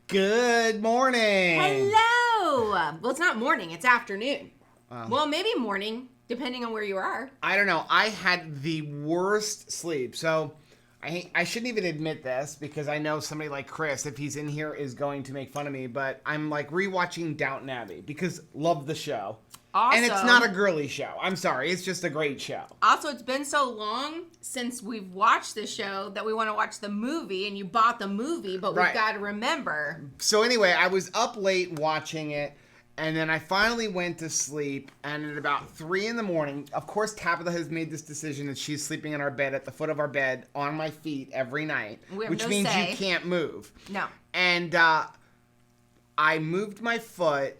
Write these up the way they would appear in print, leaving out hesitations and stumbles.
Good morning. Hello. Well, it's not morning, it's afternoon. Well, maybe morning, depending on where you are. I don't know. I had the worst sleep. So I shouldn't even admit this because I know somebody like Chris, if he's in here, is going to make fun of me. But I'm like rewatching Downton Abbey because love the show. Also, and it's not a girly show. I'm sorry. It's just a great show. Also, it's been so long since we've watched the show that we want to watch the movie, and you bought the movie, but we've got to remember. So anyway, I was up late watching it, and then I finally went to sleep, and at about 3 a.m, of course, Tabitha has made this decision that she's sleeping in our bed, at the foot of our bed, on my feet every night, which means you can't move. No. And I moved my foot.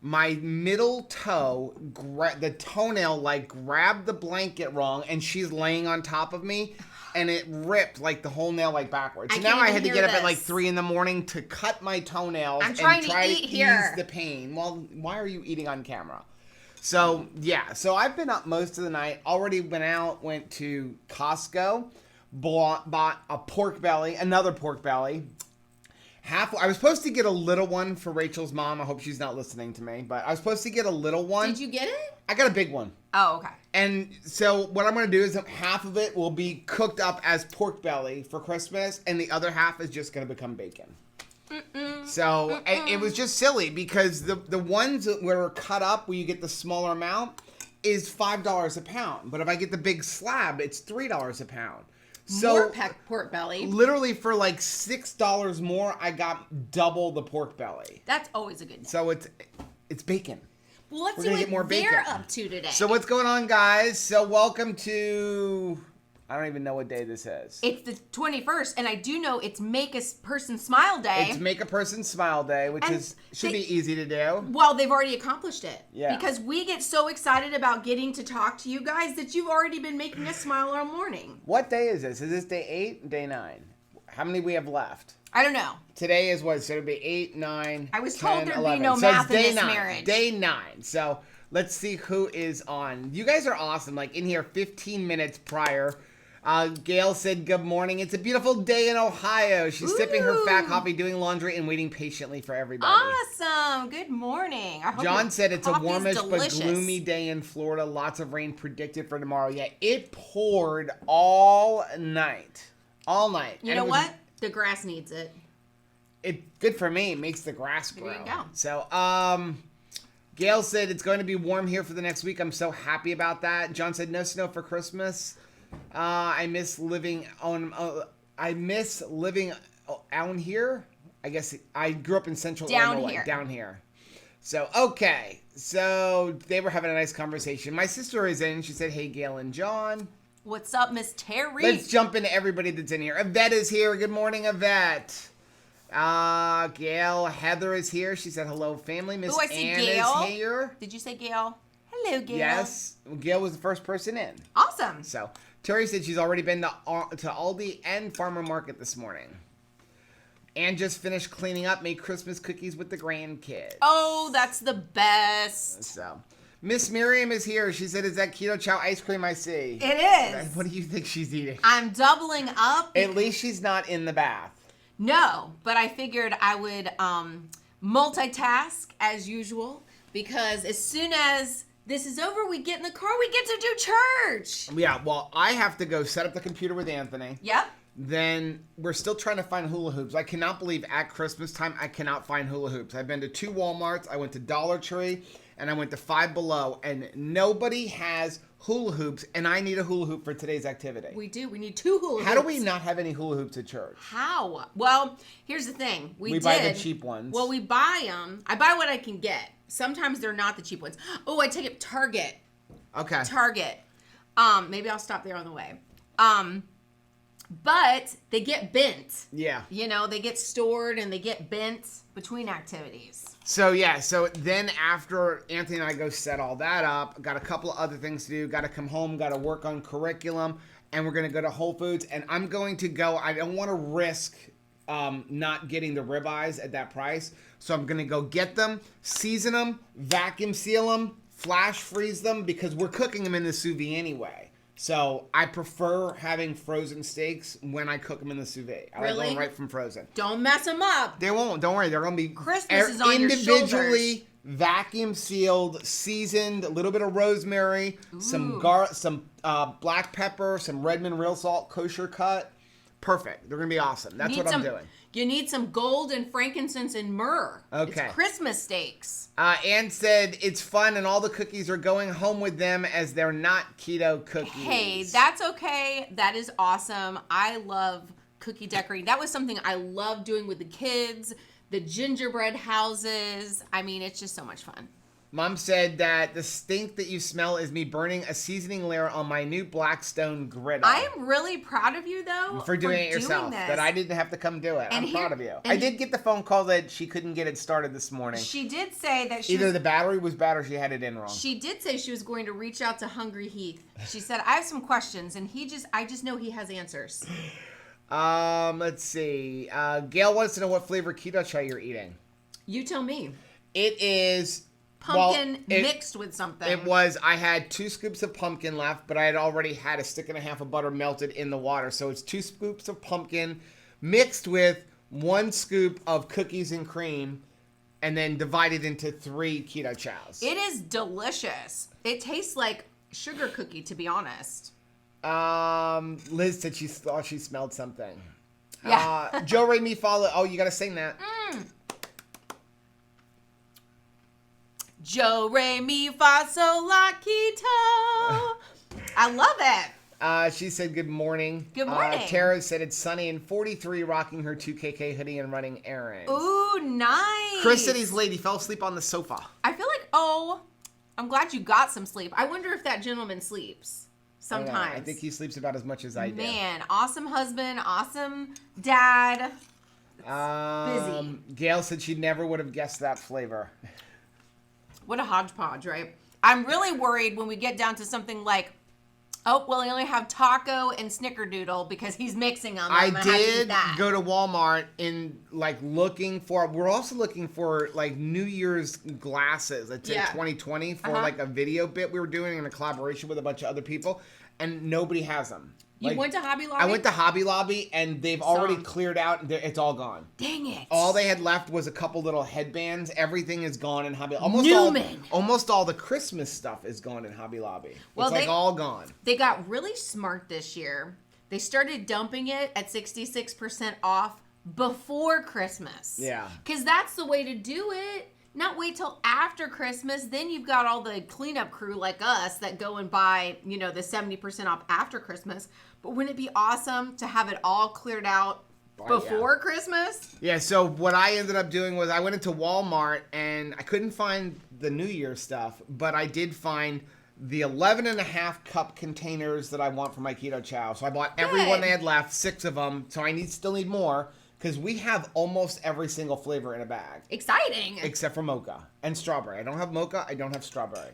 My middle toe, the toenail, grabbed the blanket wrong, and she's laying on top of me, and it ripped, the whole nail, backwards. So now I had to get up at, 3 a.m. to cut my toenails and try to ease the pain. Well, why are you eating on camera? So, yeah. So I've been up most of the night. Already went to Costco, bought a pork belly, another pork belly. I was supposed to get a little one for Rachel's mom. I hope she's not listening to me, but I was supposed to get a little one. Did you get it? I got a big one. Oh, okay. And so what I'm going to do is half of it will be cooked up as pork belly for Christmas, and the other half is just going to become bacon. So it was just silly because the ones that were cut up where you get the smaller amount is $5 a pound. But if I get the big slab, it's $3 a pound. So, more pork belly. Literally for $6 more, I got double the pork belly. That's always a good day. So it's bacon. Well, let's see what they're up to today. So what's going on, guys? So welcome to... I don't even know what day this is. It's the 21st, and I do know it's Make a Person Smile Day. It's Make a Person Smile Day, which should be easy to do. Well, they've already accomplished it. Yeah. Because we get so excited about getting to talk to you guys that you've already been making us smile all morning. What day is this? Is this day 8, day 9? How many we have left? I don't know. Today is what? So it'll be 8, 9, I was 10, told there'd 11. be no math in this marriage. Day 9. So let's see who is on. You guys are awesome. In here 15 minutes prior. Gail said, good morning. It's a beautiful day in Ohio. She's sipping her fat coffee, doing laundry, and waiting patiently for everybody. Awesome. Good morning. John said it's a warmish but gloomy day in Florida. Lots of rain predicted for tomorrow. Yeah, it poured all night. All night. You know what? The grass needs it. Good for me. It makes the grass grow. There you go. So, Gail said it's going to be warm here for the next week. I'm so happy about that. John said no snow for Christmas. I miss living out here. I guess I grew up in Central Illinois. Down here. So, okay. So, they were having a nice conversation. My sister is in. She said, hey, Gail and John. What's up, Miss Terry? Let's jump into everybody that's in here. Yvette is here. Good morning, Yvette. Gail, Heather is here. She said, hello, family. Miss Ann is here. Did you say Gail? Hello, Gail. Yes. Gail was the first person in. Awesome. So, Terry said she's already been to Aldi and Farmer Market this morning. And just finished cleaning up, made Christmas cookies with the grandkids. Oh, that's the best. So, Miss Miriam is here. She said, is that keto chow ice cream I see? It is. What do you think she's eating? I'm doubling up. At least she's not in the bath. No, but I figured I would multitask as usual because as soon as this is over, we get in the car, we get to do church. Yeah, well, I have to go set up the computer with Anthony. Yep. Then we're still trying to find hula hoops. I cannot believe at Christmas time I cannot find hula hoops. I've been to 2 Walmarts. I went to Dollar Tree, and I went to Five Below, and nobody has hula hoops, and I need a hula hoop for today's activity. We do. We need 2 hula hoops. How do we not have any hula hoops at church? How? Well, here's the thing. We buy the cheap ones. Well, we buy them. I buy what I can get. Sometimes they're not the cheap ones. Oh, I take it Target. Okay. Target. Maybe I'll stop there on the way. But they get bent. Yeah. You know, they get stored and they get bent between activities. So, yeah. So, then after Anthony and I go set all that up, got a couple of other things to do. Got to come home. Got to work on curriculum. And we're going to go to Whole Foods. And I'm going to go. I don't want to risk not getting the ribeyes at that price. So, I'm going to go get them, season them, vacuum seal them, flash freeze them. Because we're cooking them in the sous vide anyway. So I prefer having frozen steaks when I cook them in the sous vide. I like Really? going right from frozen. Don't mess them up. They won't. Don't worry. They're going to be Christmas is on your individually vacuum sealed, seasoned, a little bit of rosemary, some black pepper, some Redmond real salt, kosher cut. Perfect. They're going to be awesome. That's what I'm doing. You need some gold and frankincense and myrrh. Okay. It's Christmas steaks. Ann said it's fun and all the cookies are going home with them as they're not keto cookies. Hey, that's okay. That is awesome. I love cookie decorating. That was something I love doing with the kids, the gingerbread houses. I mean, it's just so much fun. Mom said that the stink that you smell is me burning a seasoning layer on my new Blackstone griddle. I am really proud of you, though, for doing it yourself. That I didn't have to come do it. I'm proud of you. I did get the phone call that she couldn't get it started this morning. She did say that either the battery was bad or she had it in wrong. She did say she was going to reach out to Hungry Heath. She said, I have some questions, and I just know he has answers. Let's see. Gail wants to know what flavor keto chai you're eating. You tell me. It is pumpkin mixed with something. I had 2 scoops of pumpkin left, but I had already had a stick and a half of butter melted in the water. So it's 2 scoops of pumpkin mixed with 1 scoop of cookies and cream and then divided into 3 keto chows. It is delicious. It tastes like sugar cookie, to be honest. Liz said she thought she smelled something. Yeah. Joe Ray Me follow. Oh, you got to sing that. Jo, re, mi, fa, sol, la, keto. I love it. She said good morning. Good morning. Tara said it's sunny and 43, rocking her 2KK hoodie and running errands. Ooh, nice. Chris said his lady fell asleep on the sofa. I feel like, I'm glad you got some sleep. I wonder if that gentleman sleeps sometimes. I think he sleeps about as much as I do. Man, awesome husband, awesome dad. Busy. Gail said she never would have guessed that flavor. What a hodgepodge, right? I'm really worried when we get down to something like, he only have taco and snickerdoodle because he's mixing them. I did go to Walmart and we're also looking for like New Year's glasses. It's in 2020 for like a video bit we were doing in a collaboration with a bunch of other people, and nobody has them. You went to Hobby Lobby? I went to Hobby Lobby, and they've already cleared out. It's all gone. Dang it. All they had left was a couple little headbands. Everything is gone in Hobby Lobby. Almost all the Christmas stuff is gone in Hobby Lobby. Well, it's all gone. They got really smart this year. They started dumping it at 66% off before Christmas. Yeah. Because that's the way to do it. Not wait till after Christmas. Then you've got all the cleanup crew like us that go and buy, the 70% off after Christmas. But wouldn't it be awesome to have it all cleared out before Christmas? Yeah, so what I ended up doing was I went into Walmart and I couldn't find the New Year stuff, but I did find the 11.5 cup containers that I want for my keto chow. So I bought every one they had left, 6 of them. So I still need more. Because we have almost every single flavor in a bag. Exciting. Except for mocha and strawberry. I don't have mocha. I don't have strawberry.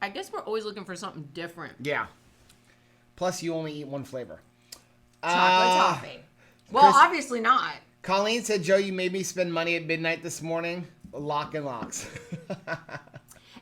I guess we're always looking for something different. Yeah. Plus, you only eat one flavor. Chocolate toffee. Well, obviously not. Colleen said, Joe, you made me spend money at midnight this morning. Lock and locks.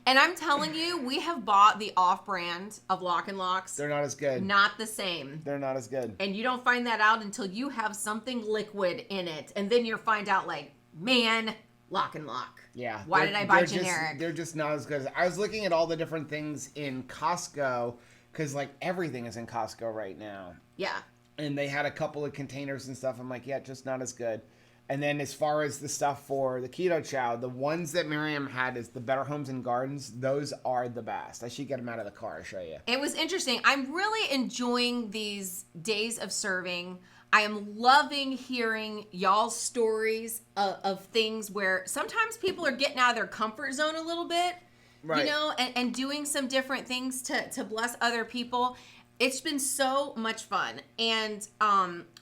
And I'm telling you, we have bought the off-brand of Lock and Locks. They're not as good. Not the same. They're not as good. And you don't find that out until you have something liquid in it. And then you'll find out like, man, Lock and Lock. Yeah. Why did I buy generic? They're just not as good. I was looking at all the different things in Costco because like everything is in Costco right now. Yeah. And they had a couple of containers and stuff. I'm like, yeah, just not as good. And then as far as the stuff for the keto chow, the ones that Miriam had is the Better Homes and Gardens. Those are the best. I should get them out of the car. I'll show you. It was interesting. I'm really enjoying these days of serving. I am loving hearing y'all's stories of things where sometimes people are getting out of their comfort zone a little bit, right. And doing some different things to bless other people. It's been so much fun. And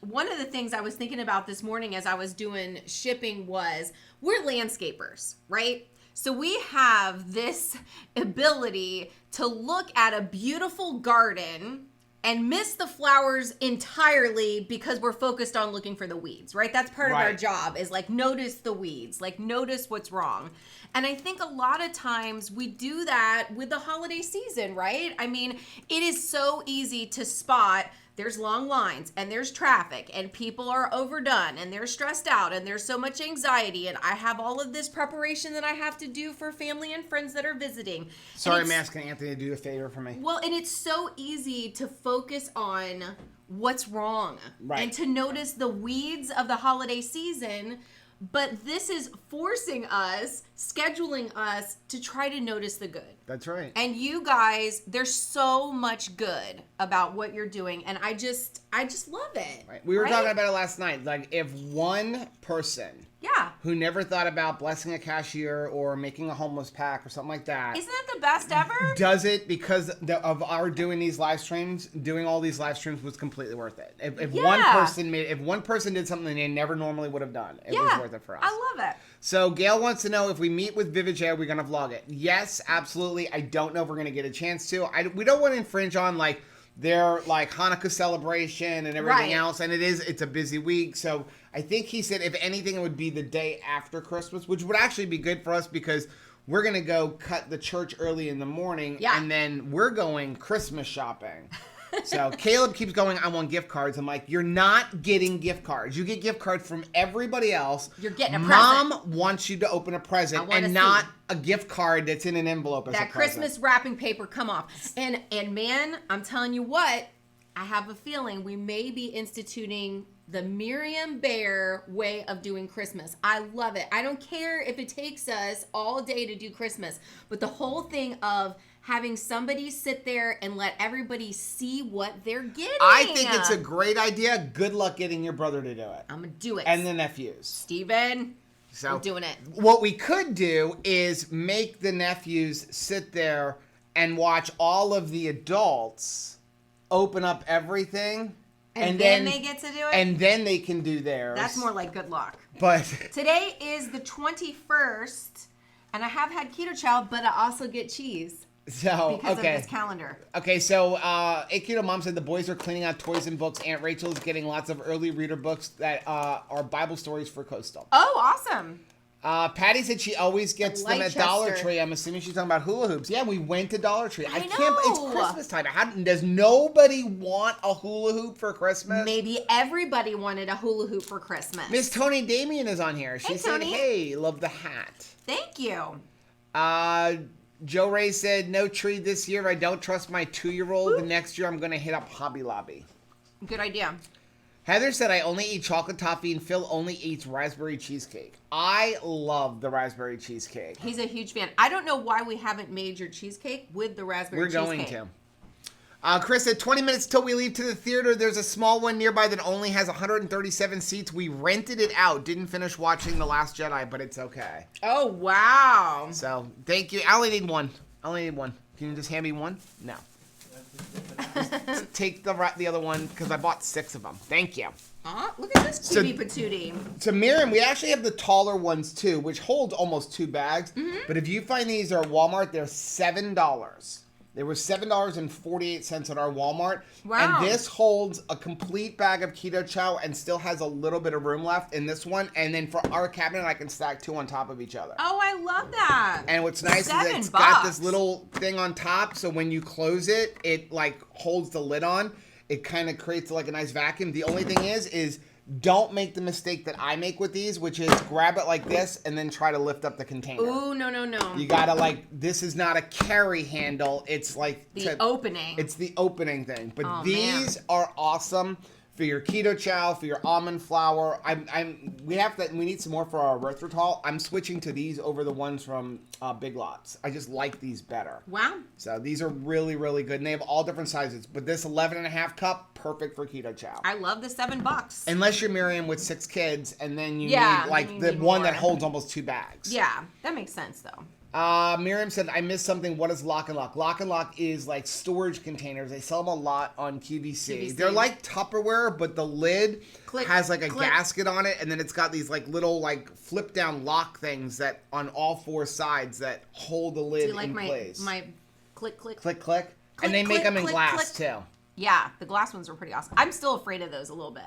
one of the things I was thinking about this morning as I was doing shipping was we're landscapers, right? So we have this ability to look at a beautiful garden and miss the flowers entirely because we're focused on looking for the weeds, right? That's part of our job, is like notice the weeds, like notice what's wrong. And I think a lot of times we do that with the holiday season, right? I mean, it is so easy to spot there's long lines and there's traffic and people are overdone and they're stressed out and there's so much anxiety and I have all of this preparation that I have to do for family and friends that are visiting. Sorry, I'm asking Anthony to do a favor for me. Well, and it's so easy to focus on what's wrong and to notice the weeds of the holiday season. But this is forcing us, scheduling us to try to notice the good. That's right. And you guys, there's so much good about what you're doing. And I just love it. Right. We were talking about it last night. Like, if one person who never thought about blessing a cashier or making a homeless pack or something like that. Isn't that the best ever? Does it because of our doing these live streams, doing all these live streams was completely worth it. If one person did something they never normally would have done, it was worth it for us. I love it. So Gail wants to know if we meet with Vivid J, are we going to vlog it? Yes, absolutely. I don't know if we're going to get a chance to. We don't want to infringe on like their like Hanukkah celebration and everything else. And it's a busy week. So I think he said if anything, it would be the day after Christmas, which would actually be good for us because we're going to go cut the church early in the morning. Yeah. And then we're going Christmas shopping. So Caleb keeps going, I want gift cards. I'm like, you're not getting gift cards. You get gift cards from everybody else. You're getting a present. Mom wants you to open a present and not a gift card that's in an envelope as a present. That Christmas wrapping paper come off. And man, I'm telling you what, I have a feeling we may be instituting the Miriam Bear way of doing Christmas. I love it. I don't care if it takes us all day to do Christmas, but the whole thing of having somebody sit there and let everybody see what they're getting. I think it's a great idea. Good luck getting your brother to do it. I'm going to do it. And the nephews. Steven, we're doing it. What we could do is make the nephews sit there and watch all of the adults open up everything. And then they get to do it? And then they can do theirs. That's more like good luck. But today is the 21st, and I have had keto chow, but I also get cheese. So, because of this calendar. Okay, so Keto Mom said the boys are cleaning out toys and books. Aunt Rachel is getting lots of early reader books that are Bible stories for Coastal. Oh, awesome. Patty said she always gets them at Dollar Tree. I'm assuming she's talking about hula hoops. Yeah, we went to Dollar Tree. I know. It's Christmas time. Does nobody want a hula hoop for Christmas? Maybe everybody wanted a hula hoop for Christmas. Miss Tony Damien is on here. She said, Tony. hey, love the hat. Thank you. Joe Ray said, no tree this year. I don't trust my 2-year-old. The next year, I'm going to hit up Hobby Lobby. Good idea. Heather said, I only eat chocolate toffee and Phil only eats raspberry cheesecake. I love the raspberry cheesecake. He's a huge fan. I don't know why we haven't made your cheesecake with the raspberry cheesecake. We're going to. Chris said, 20 minutes till we leave to the theater. There's a small one nearby that only has 137 seats. We rented it out. Didn't finish watching The Last Jedi, but it's okay. Oh, wow. So, thank you. I only need one. Can you just hand me one? No. Just take the other one, because I bought 6 of them. Thank you. Look at this cutie patootie. So, Miriam, we actually have the taller ones, too, which hold almost 2 bags. Mm-hmm. But if you find these are at Walmart, they're $7. They were $7.48 at our Walmart. Wow. And this holds a complete bag of keto chow and still has a little bit of room left in this one. And then for our cabinet, I can stack 2 on top of each other. Oh, I love that. And what's nice is it's got this little thing on top. So when you close it, it like holds the lid on. It kind of creates like a nice vacuum. The only thing is don't make the mistake that I make with these, which is grab it like this and then try to lift up the container. Ooh, no. You gotta this is not a carry handle. It's like the opening. It's the opening thing. But these are awesome for your keto chow, for your almond flour. We need some more for our erythritol. I'm switching to these over the ones from Big Lots. I just like these better. Wow. So these are really, really good. And they have all different sizes. But this 11.5 cup, perfect for keto chow. I love the $7. Unless you're Miriam with 6 kids, and then you need the one that holds almost 2 bags. Yeah, that makes sense though. Miriam said, I missed something. What is Lock and Lock? Lock and Lock is like storage containers. They sell them a lot on QVC. They're like Tupperware, but the lid has like a gasket on it, and then it's got these like little like flip down lock things that on all 4 sides that hold the lid in place. My click. And they make them in glass too. Yeah, the glass ones were pretty awesome. I'm still afraid of those a little bit.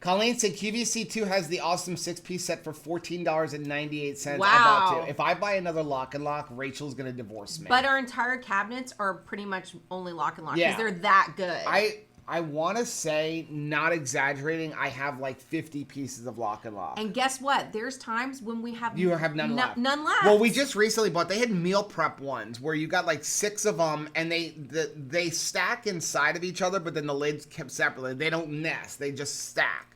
Colleen said QVC2 has the awesome 6-piece set for $14.98. Wow. I bought 2. If I buy another Lock and Lock, Rachel's going to divorce me. But our entire cabinets are pretty much only Lock and Lock because Yeah. they're that good. I want to say, not exaggerating, I have like 50 pieces of Lock and Lock. And guess what? There's times when we have You have none left. None left. Well, we just recently bought. They had meal prep ones where you got like 6 of them, and they stack inside of each other, but then the lids kept separately. They don't nest; they just stack.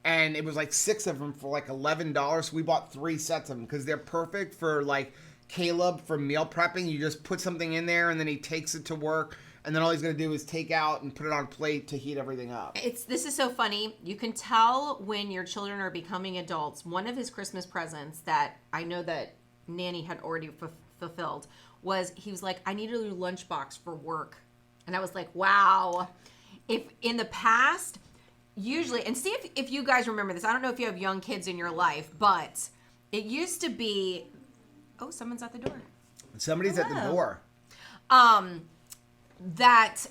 And it was like 6 of them for like $11. So we bought 3 sets of them because they're perfect for like Caleb for meal prepping. You just put something in there, and then he takes it to work. And then all he's going to do is take out and put it on a plate to heat everything up. This is so funny. You can tell when your children are becoming adults. One of his Christmas presents that I know that Nanny had already fulfilled was he was like, I need a new lunchbox for work. And I was like, wow. If in the past, usually, and see if you guys remember this. I don't know if you have young kids in your life, but it used to be, oh, someone's at the door. Somebody's at the door. That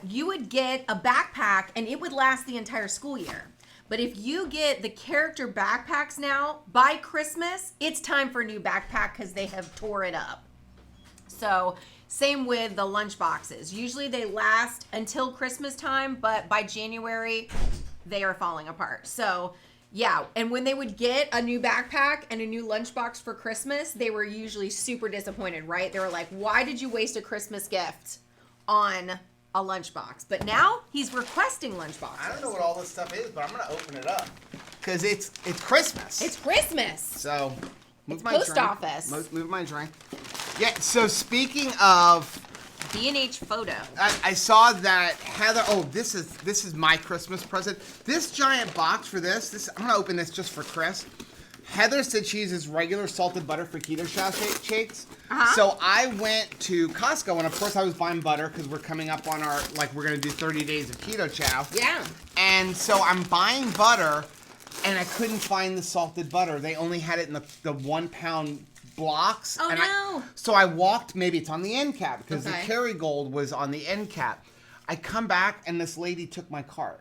you would get a backpack and it would last the entire school year. But if you get the character backpacks now, by Christmas, it's time for a new backpack because they have tore it up. So same with the lunch boxes. Usually they last until Christmas time, but by January, they are falling apart. So yeah, and when they would get a new backpack and a new lunchbox for Christmas, they were usually super disappointed, right? They were like, why did you waste a Christmas gift on a lunchbox? But now he's requesting lunchboxes. I don't know what all this stuff is, but I'm gonna open it up because it's Christmas. It's Christmas. So move It's my post drink. office. Move my drink. Yeah. So speaking of, B&H photo. I saw that Heather. Oh, this is my Christmas present. This giant box for this. I'm gonna open this just for Chris. Heather said she uses regular salted butter for keto shakes. So I went to Costco, and of course I was buying butter because we're coming up on our, like, we're going to do 30 days of keto chow. Yeah. And so I'm buying butter, and I couldn't find the salted butter. They only had it in the 1 pound blocks. Oh, and no. So I walked, maybe it's on the end cap because the Okay. Kerrygold was on the end cap. I come back, and this lady took my cart.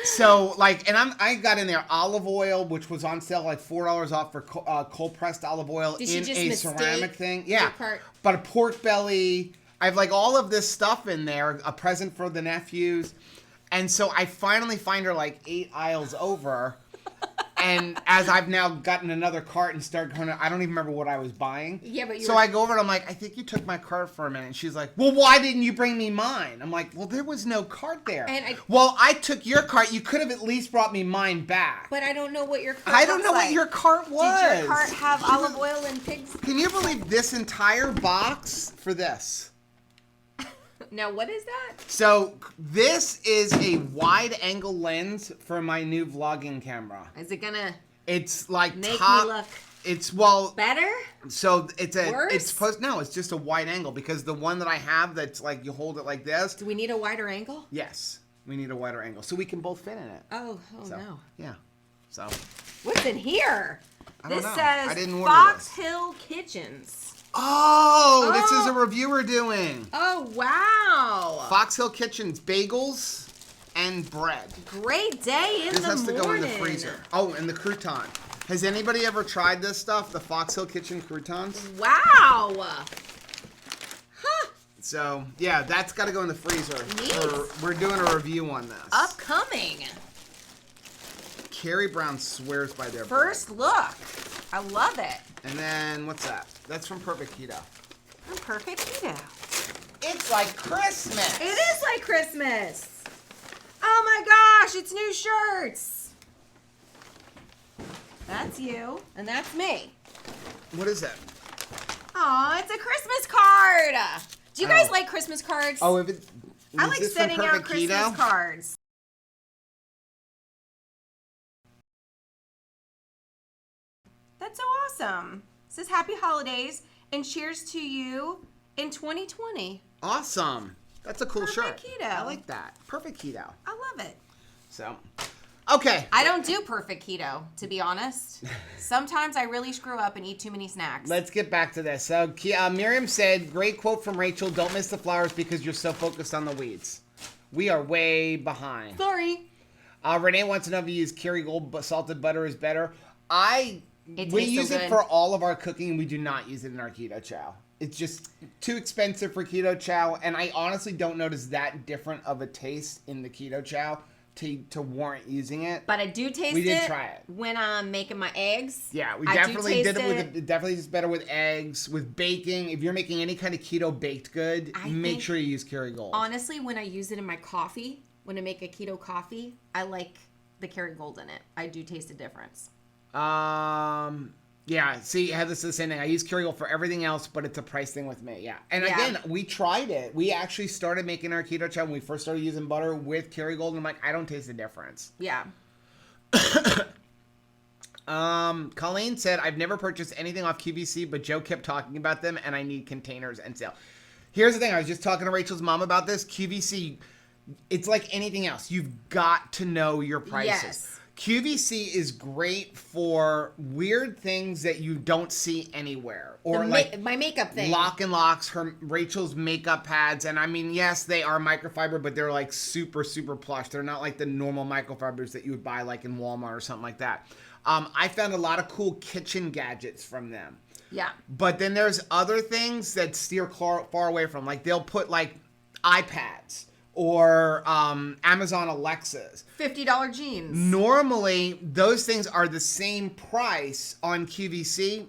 So, like, and I got in there olive oil, which was on sale, like $4 off for cold pressed olive oil Did she in just a mistake ceramic thing. your Yeah, cart? but a pork belly. I have like all of this stuff in there, a present for the nephews, and so I finally find her like 8 aisles over. And as I've now gotten another cart and start going, I don't even remember what I was buying. Yeah, but so I go over and I'm like, I think you took my cart for a minute. And she's like, well, why didn't you bring me mine? I'm like, well, there was no cart there. Well, I took your cart. You could have at least brought me mine back. But I don't know what your cart I don't know what your cart was. Did your cart have olive oil and pigs? Can you believe this entire box for this? Now, what is that? So this is a wide angle lens for my new vlogging camera. Is it gonna It's like make top. me look It's better? So it's a. Worse? It's supposed. No, it's just a wide angle because the one that I have that's like you hold it like this. Do we need a wider angle? Yes, we need a wider angle so we can both fit in it. Oh So, no. Yeah. So. What's in here? I don't This know. says I didn't order Fox this. Hill Kitchens. Oh, this is Oh. a review we're doing. Oh wow! Fox Hill Kitchens bagels and bread. Great day in This the has morning. to go in the freezer. Oh, and the crouton. Has anybody ever tried this stuff? The Fox Hill Kitchen croutons? Wow! Huh. So, yeah, that's got to go in the freezer. Neat. We're doing a review on this. Upcoming. Carrie Brown swears by their First look. I love it. bread. And then, what's that? That's from Perfect Keto. I'm perfect keto. It's like Christmas. It is like Christmas. Oh my gosh, it's new shirts. That's you, and that's me. What is that? Aw, it's a Christmas card. Do you guys Oh. like Christmas cards? Oh, if it. I is like this from sending out Perfect Christmas Keto? cards. That's so awesome. It says happy holidays and cheers to you in 2020. Awesome. That's a cool Perfect shirt. Keto. I like that. Perfect Keto. I love it. So, Okay. I don't do perfect keto, to be honest. Sometimes I really screw up and eat too many snacks. Let's get back to this. So Miriam said, great quote from Rachel, don't miss the flowers because you're so focused on the weeds. We are way behind. Sorry. Renee wants to know if you use Kerrygold, but salted butter is better. We use it for all of our cooking. We do not use it in our keto chow. It's just too expensive for keto chow, and I honestly don't notice that different of a taste in the keto chow to warrant using it. But I do taste it. We did try it when I'm making my eggs. Yeah, we definitely did it with it definitely is better with eggs, with baking. If you're making any kind of keto baked good, make sure you use Kerrygold. Honestly, when I use it in my coffee, when I make a keto coffee, I like the Kerrygold in it. I do taste a difference. Yeah, see, I have this the same thing. I use Kerrygold for everything else, but it's a price thing with me. Yeah. And again, we tried it. We actually started making our keto chow when we first started using butter with Kerrygold, and I'm like, I don't taste the difference. Yeah. Colleen said, I've never purchased anything off QVC, but Joe kept talking about them, and I need containers and sale. Here's the thing. I was just talking to Rachel's mom about this. QVC, it's like anything else. You've got to know your prices. Yes. QVC is great for weird things that you don't see anywhere, or my makeup thing. Lock and Locks, Rachel's makeup pads, and I mean, yes, they are microfiber, but they're like super plush. They're not like the normal microfibers that you would buy like in Walmart or something like that. I found a lot of cool kitchen gadgets from them. Yeah. But then there's other things that steer far away from, like they'll put like iPads or Amazon Alexas. $50 jeans. Normally, those things are the same price on QVC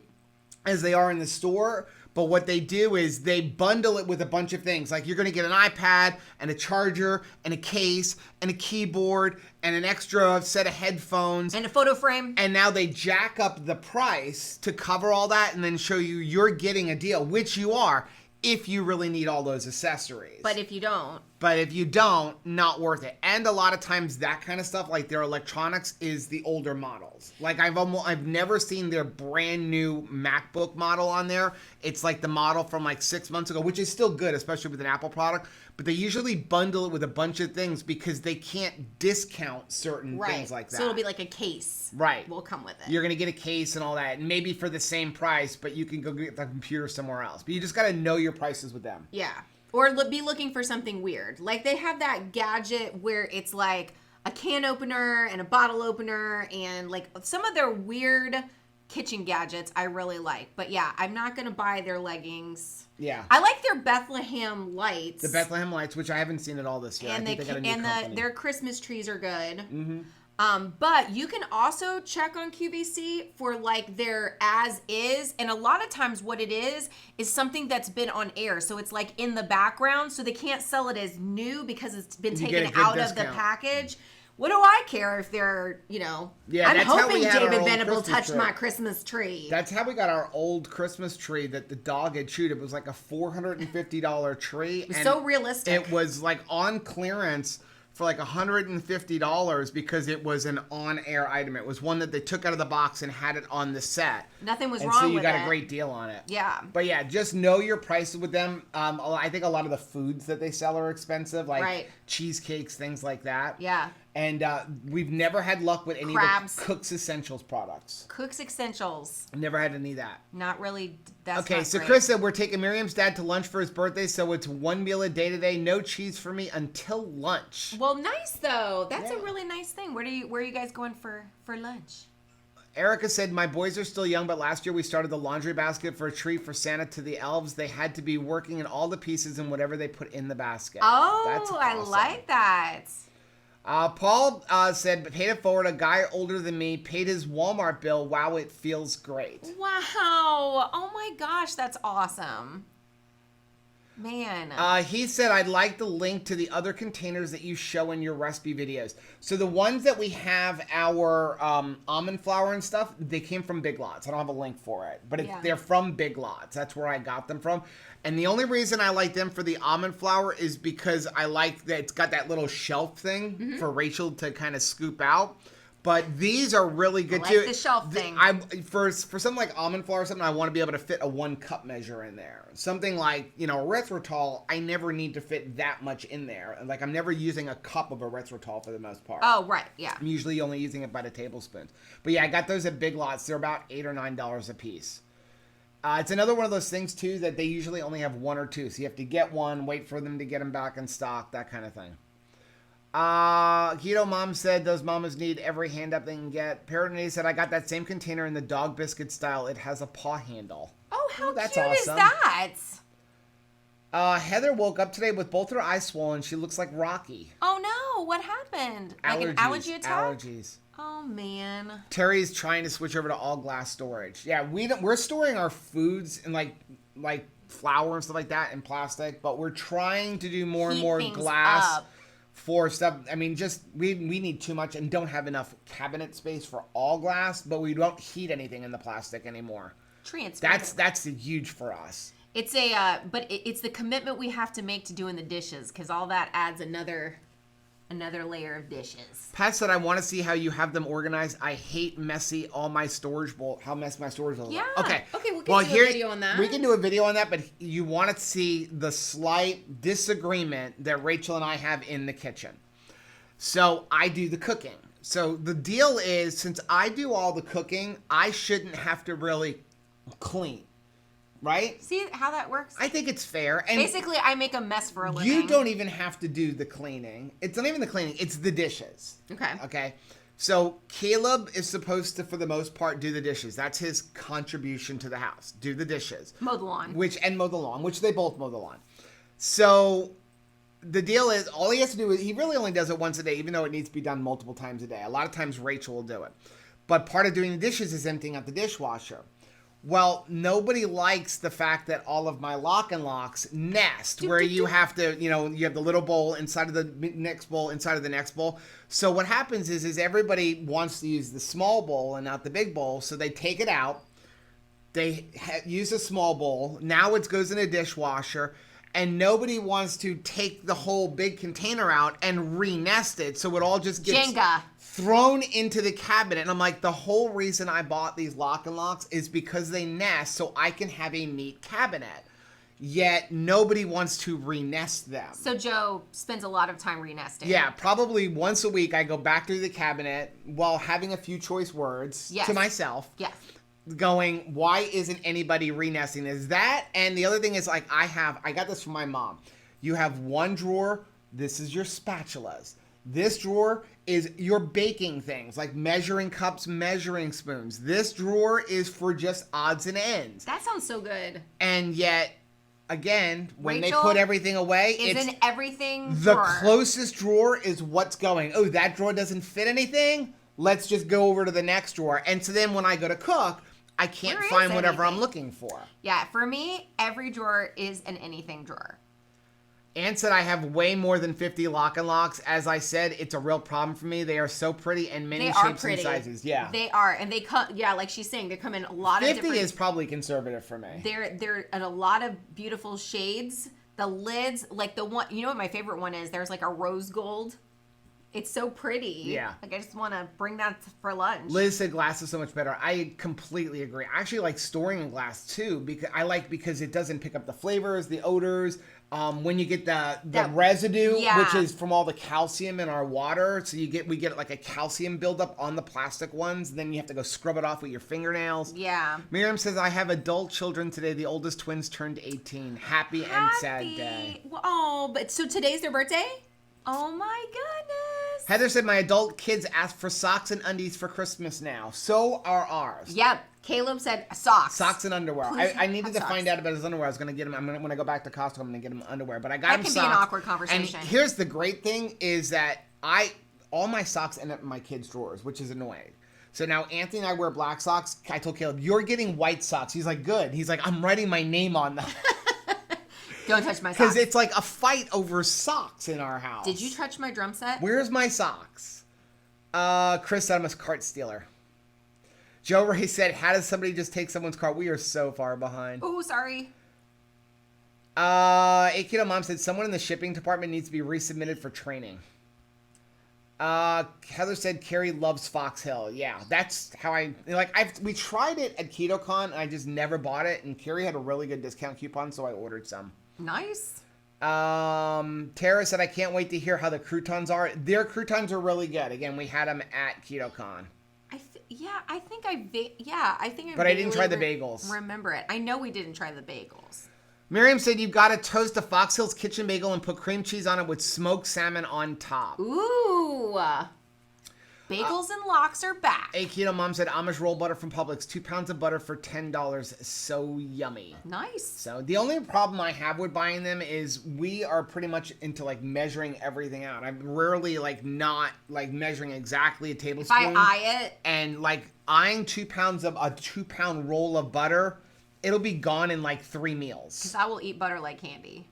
as they are in the store. But what they do is they bundle it with a bunch of things. Like you're going to get an iPad and a charger and a case and a keyboard and an extra set of headphones. And a photo frame. And now they jack up the price to cover all that and then show you you're getting a deal, which you are, if you really need all those accessories. But if you don't, not worth it. And a lot of times that kind of stuff, like their electronics, is the older models. Like I've never seen their brand new MacBook model on there. It's like the model from like 6 months ago, which is still good, especially with an Apple product. But they usually bundle it with a bunch of things because they can't discount certain things like that. So it'll be like a case. Right. Will come with it. You're going to get a case and all that, and maybe for the same price, but you can go get the computer somewhere else. But you just got to know your prices with them. Yeah. Or be looking for something weird. Like they have that gadget where it's like a can opener and a bottle opener and like some of their weird kitchen gadgets I really like. But yeah, I'm not going to buy their leggings. Yeah. I like their Bethlehem lights. The Bethlehem lights, which I haven't seen at all this year. And, I think they got a new company. their Christmas trees are good. Mm-hmm. But you can also check on QVC for like their as is. And a lot of times what it is something that's been on air. So it's like in the background. So they can't sell it as new because it's been taken out of the package. What do I care if they're, I'm hoping David Venable touched my Christmas tree. That's how we got our old Christmas tree that the dog had chewed. It was like a $450 tree. It was so realistic. It was like on clearance for like $150 because it was an on-air item. It was one that they took out of the box and had it on the set. Nothing was wrong with it. with it. So you got a great deal on it. Yeah. But yeah, just know your prices with them. I think a lot of the foods that they sell are expensive, like cheesecakes, things like that. Yeah. And we've never had luck with any Crabs. of the Cook's Essentials products. Cook's Essentials. Never had any of that. Not really. That's okay, not so great. Chris said we're taking Miriam's dad to lunch for his birthday, so it's one meal a day today. No cheese for me until lunch. Well, nice though. That's a really nice thing. Where are you guys going for lunch? Erica said, my boys are still young, but last year we started the laundry basket for a treat for Santa to the elves. They had to be working in all the pieces and whatever they put in the basket. Oh, that's awesome. I like that. Paul said, paid it forward. A guy older than me paid his Walmart bill. Wow, it feels great. Wow. Oh my gosh, that's awesome. Man. He said, I'd like the link to the other containers that you show in your recipe videos. So the ones that we have our almond flour and stuff, they came from Big Lots. I don't have a link for it, but they're from Big Lots. That's where I got them from. And the only reason I like them for the almond flour is because I like that it's got that little shelf thing for Rachel to kind of scoop out. But these are really good I too. like the shelf thing. For something like almond flour or something, I want to be able to fit a 1 cup measure in there. Something like, erythritol, I never need to fit that much in there. Like, I'm never using a cup of erythritol for the most part. Oh, right, yeah. I'm usually only using it by the tablespoons. But yeah, I got those at Big Lots. They're about $8 or $9 a piece. It's another one of those things too that they usually only have 1 or 2, so you have to get one, wait for them to get them back in stock, that kind of thing. Keto Mom said those mamas need every hand up they can get. Parrot said I got that same container in the dog biscuit style. It has a paw handle. Oh, how that's cute awesome. is that? Heather woke up today with both her eyes swollen. She looks like Rocky. Oh no, what happened? Allergies, like an allergy attack? Allergies. Oh man. Terry's trying to switch over to all glass storage. Yeah, we're storing our foods in like flour and stuff like that in plastic, but we're trying to do more and more glass. For stuff, I mean, just we need too much and don't have enough cabinet space for all glass, but we don't heat anything in the plastic anymore. Transparent. That's huge for us. It's but it's the commitment we have to make to doing the dishes, because all that adds another layer of dishes. Pat said, I want to see how you have them organized. I hate messy all my storage bowl. How messy my storage bowl is. Yeah. Okay. We can do a video on that. We can do a video on that, but you want to see the slight disagreement that Rachel and I have in the kitchen. So I do the cooking. So the deal is, since I do all the cooking, I shouldn't have to really clean. Right? See how that works? I think it's fair. And basically, I make a mess for a living. You don't even have to do the cleaning. It's not even the cleaning. It's the dishes. Okay. So Caleb is supposed to, for the most part, do the dishes. That's his contribution to the house. Do the dishes. Mow the lawn. Mow the lawn, which they both mow the lawn. So the deal is, all he has to do is, he really only does it once a day, even though it needs to be done multiple times a day. A lot of times Rachel will do it. But part of doing the dishes is emptying out the dishwasher. Well, nobody likes the fact that all of my lock and locks nest, where you have to, you have the little bowl inside of the next bowl, inside of the next bowl. So what happens is everybody wants to use the small bowl and not the big bowl. So they take it out. They use a small bowl. Now it goes in a dishwasher. And nobody wants to take the whole big container out and re-nest it. So it all just gets Jenga. Thrown into the cabinet. And I'm like, the whole reason I bought these lock and locks is because they nest so I can have a neat cabinet. Yet nobody wants to re-nest them. So Joe spends a lot of time re-nesting. Yeah, probably once a week I go back through the cabinet while having a few choice words to myself. Yes. Going, why isn't anybody re-nesting? Is that, and the other thing is, like, I got this from my mom. You have one drawer, this is your spatulas. This drawer is your baking things, like measuring cups, measuring spoons. This drawer is for just odds and ends. That sounds so good. And yet, again, when Rachel they put everything away, it's in everything the drawer. closest drawer is what's going. Oh, that drawer doesn't fit anything? Let's just go over to the next drawer. And so then when I go to cook, I can't find whatever I'm looking for. Yeah, for me, every drawer is an anything drawer. Ann said I have way more than 50 lock and locks. As I said, it's a real problem for me. They are so pretty and many shapes and sizes. Yeah, they are, and they come. Yeah, like she's saying, they come in a lot of different. 50 is probably conservative for me. They're in a lot of beautiful shades. The lids, like the one, what my favorite one is? There's like a rose gold. It's so pretty. Yeah. Like, I just want to bring that for lunch. Liz said glass is so much better. I completely agree. I actually like storing in glass too, because it doesn't pick up the flavors, the odors. When you get the residue, which is from all the calcium in our water, so we get like a calcium buildup on the plastic ones. Then you have to go scrub it off with your fingernails. Yeah. Miriam says, I have adult children today. The oldest twins turned 18. Happy and sad day. Oh, but so today's their birthday? Oh my goodness. Heather said, my adult kids ask for socks and undies for Christmas now. So are ours. Yep. Caleb said socks. Socks and underwear. I needed to find out about his underwear. I was going to get him. When I go back to Costco, I'm going to get him underwear. But I got him socks. That can be an awkward conversation. And here's the great thing is that all my socks end up in my kids' drawers, which is annoying. So now Anthony and I wear black socks. I told Caleb, you're getting white socks. He's like, good. He's like, I'm writing my name on them. Don't touch my socks. Because it's like a fight over socks in our house. Did you touch my drum set? Where's my socks? Chris said I'm a cart stealer. Joe Ray said, how does somebody just take someone's cart? We are so far behind. Oh, sorry. Keto Mom said, someone in the shipping department needs to be resubmitted for training. Heather said Carrie loves Fox Hill. Yeah, that's how we tried it at KetoCon and I just never bought it. And Carrie had a really good discount coupon, so I ordered some. Nice. Tara said I can't wait to hear how the croutons are. Their croutons are really good. Again, we had them at KetoCon. I think I But I didn't try the bagels. Remember it. I know we didn't try the bagels. Miriam said you've got to toast a Fox Hills Kitchen bagel and put cream cheese on it with smoked salmon on top. Ooh. Bagels and lox are back. A Keto Mom said Amish roll butter from Publix, 2 pounds of butter for $10. So yummy. Nice. So the only problem I have with buying them is we are pretty much into like measuring everything out. I'm rarely not measuring exactly a tablespoon. If I eye it. And like eyeing 2 pounds of a 2-pound roll of butter, it'll be gone in like 3 meals. Because I will eat butter like candy.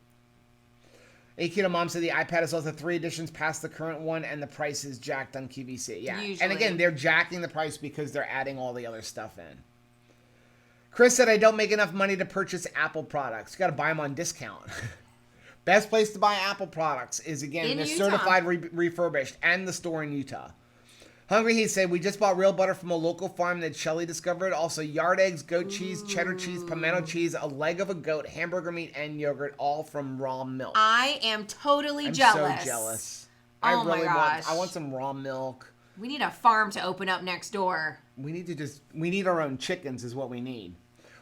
A Keto Mom said the iPad is also 3 editions past the current one, and the price is jacked on QVC. Yeah, usually. And again, they're jacking the price because they're adding all the other stuff in. Chris said, I don't make enough money to purchase Apple products. You got to buy them on discount. Best place to buy Apple products is, again, the certified refurbished and the store in Utah. Hungry, he said, we just bought real butter from a local farm that Shelly discovered. Also, yard eggs, goat cheese, cheddar cheese, pimento cheese, a leg of a goat, hamburger meat, and yogurt, all from raw milk. I am totally jealous. I'm so jealous. My gosh. I want some raw milk. We need a farm to open up next door. We need our own chickens is what we need.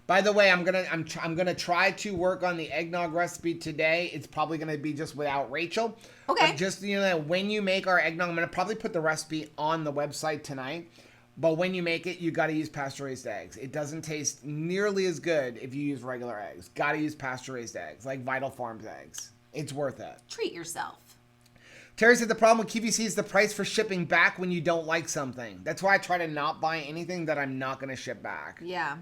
By the way, I'm gonna try to work on the eggnog recipe today. It's probably gonna be just without Rachel. Okay. But just when you make our eggnog, I'm gonna probably put the recipe on the website tonight. But when you make it, you got to use pasture-raised eggs. It doesn't taste nearly as good if you use regular eggs. Got to use pasture-raised eggs, like Vital Farms eggs. It's worth it. Treat yourself. Terry said the problem with QVC is the price for shipping back when you don't like something. That's why I try to not buy anything that I'm not going to ship back. Yeah.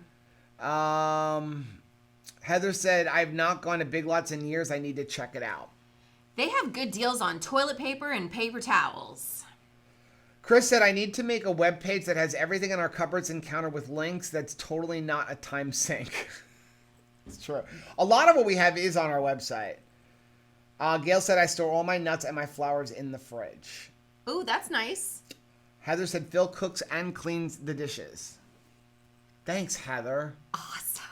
Heather said, I've not gone to Big Lots in years. I need to check it out. They have good deals on toilet paper and paper towels. Chris said, I need to make a web page that has everything in our cupboards and counter with links. That's totally not a time sink. It's true. A lot of what we have is on our website. Gail said, I store all my nuts and my flowers in the fridge. Ooh, that's nice. Heather said, Phil cooks and cleans the dishes. Thanks, Heather. Awesome.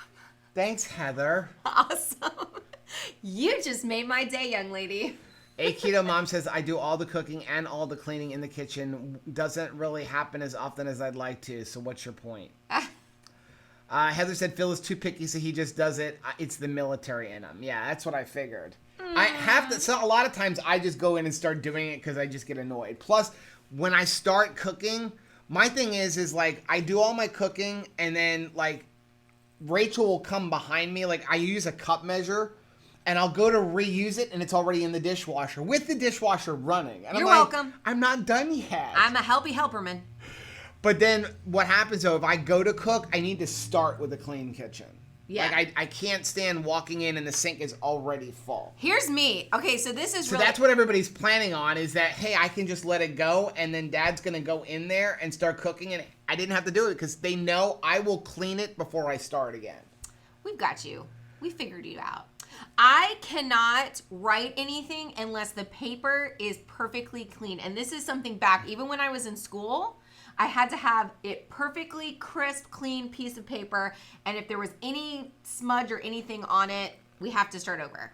Thanks, Heather. Awesome. You just made my day, young lady. A Keto Mom says, I do all the cooking and all the cleaning in the kitchen. Doesn't really happen as often as I'd like to, so what's your point? Heather said, Phil is too picky, so he just does it. It's the military in him. Yeah, that's what I figured. So a lot of times I just go in and start doing it because I just get annoyed. Plus, when I start cooking, my thing is like, I do all my cooking, and then, like, Rachel will come behind me. Like, I use a cup measure, and I'll go to reuse it, and it's already in the dishwasher with the dishwasher running. And You're welcome. I'm not done yet. I'm a helpy helperman. But then what happens, though, if I go to cook, I need to start with a clean kitchen. Yeah. Like, I can't stand walking in and the sink is already full. Here's me. Okay, so this is So that's what everybody's planning on, is that, hey, I can just let it go, and then Dad's going to go in there and start cooking, and I didn't have to do it because they know I will clean it before I start again. We've got you. We figured you out. I cannot write anything unless the paper is perfectly clean. And this is something back, even when I was in school, I had to have it perfectly crisp, clean piece of paper. And if there was any smudge or anything on it, we have to start over.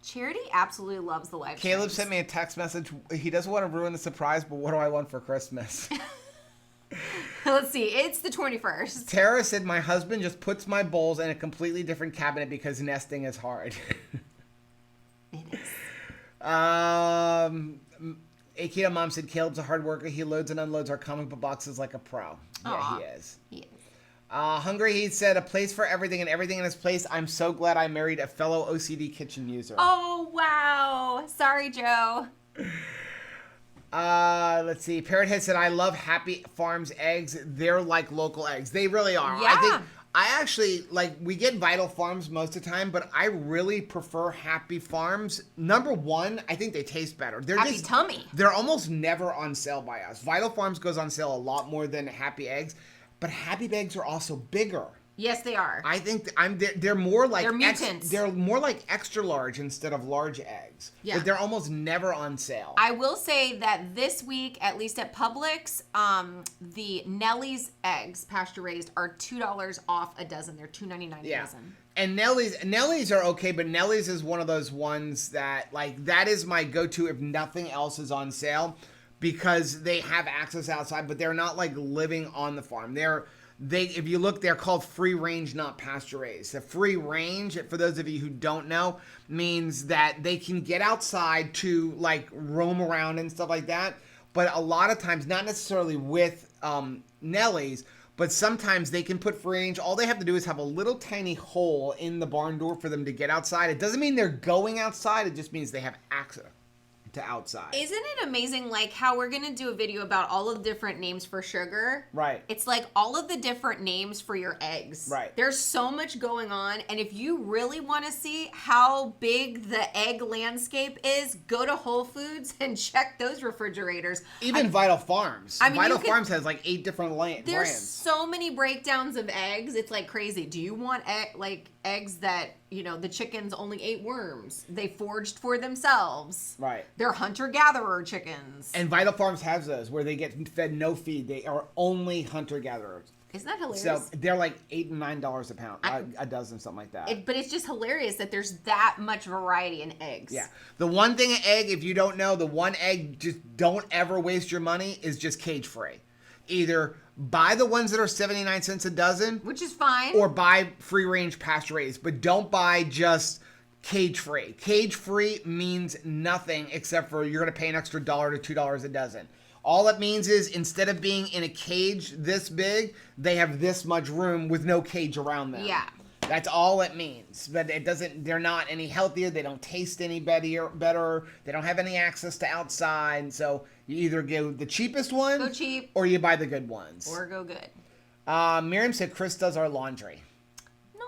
Charity absolutely loves the live Caleb streams. sent me a text message. He doesn't want to ruin the surprise, but what do I want for Christmas? Let's see. It's the 21st. Tara said, my husband just puts my bowls in a completely different cabinet because nesting is hard. It is. Akita Mom said, Caleb's a hard worker. He loads and unloads our comic book boxes like a pro. Yeah, he is. He is. Hungry, he said, a place for everything and everything in its place. I'm so glad I married a fellow OCD kitchen user. Oh, wow. Sorry, Joe. Let's see. Parrothead said, I love Happy Farms eggs. They're like local eggs. They really are. Yeah. I actually, like, we get Vital Farms most of the time, but I really prefer Happy Farms. Number one, I think they taste better. They're Happy Tummy. They're almost never on sale by us. Vital Farms goes on sale a lot more than Happy Eggs, but Happy Eggs are also bigger. Yes, they are. I think they're more like They're mutants. They're more like extra large instead of large eggs. Yeah. But they're almost never on sale. I will say that this week, at least at Publix, the Nellie's eggs, pasture raised, are $2 off a dozen. They're $2.99 a dozen. And Nellie's are okay, but Nellie's is one of those ones that, like, that is my go-to if nothing else is on sale, because they have access outside, but they're not like living on the farm. If you look, they're called free range, not pasture raised. The free range, for those of you who don't know, means that they can get outside to like roam around and stuff like that. But a lot of times, not necessarily with Nellie's, but sometimes they can put free range. All they have to do is have a little tiny hole in the barn door for them to get outside. It doesn't mean they're going outside. It just means they have access to outside. Isn't it amazing, like, how we're gonna do a video about all of the different names for sugar? Right. It's like all of the different names for your eggs. Right. There's so much going on, and if you really want to see how big the egg landscape is, go to Whole Foods and check those refrigerators. Even Vital Farms. I mean, Vital Farms has like 8 different There's brands. so many breakdowns of eggs. It's like crazy. Do you want eggs that, the chickens only ate worms? They foraged for themselves. Right. They're hunter-gatherer chickens. And Vital Farms has those where they get fed no feed. They are only hunter-gatherers. Isn't that hilarious? So they're like $8 and $9 a pound, a dozen, something like that. But it's just hilarious that there's that much variety in eggs. Yeah. The one thing an egg, if you don't know, the one egg, just don't ever waste your money, is just cage-free. Either buy the ones that are 79 cents a dozen, Which is fine. or buy free-range pasture-raised, but don't buy just cage-free. Cage-free means nothing except for you're going to pay an extra $1 to $2 a dozen. All it means is instead of being in a cage this big, they have this much room with no cage around them. Yeah. That's all it means. But they're not any healthier. They don't taste any better. They don't have any access to outside. So you either go the cheapest one. Go cheap. Or you buy the good ones. Or go good. Miriam said Chris does our laundry.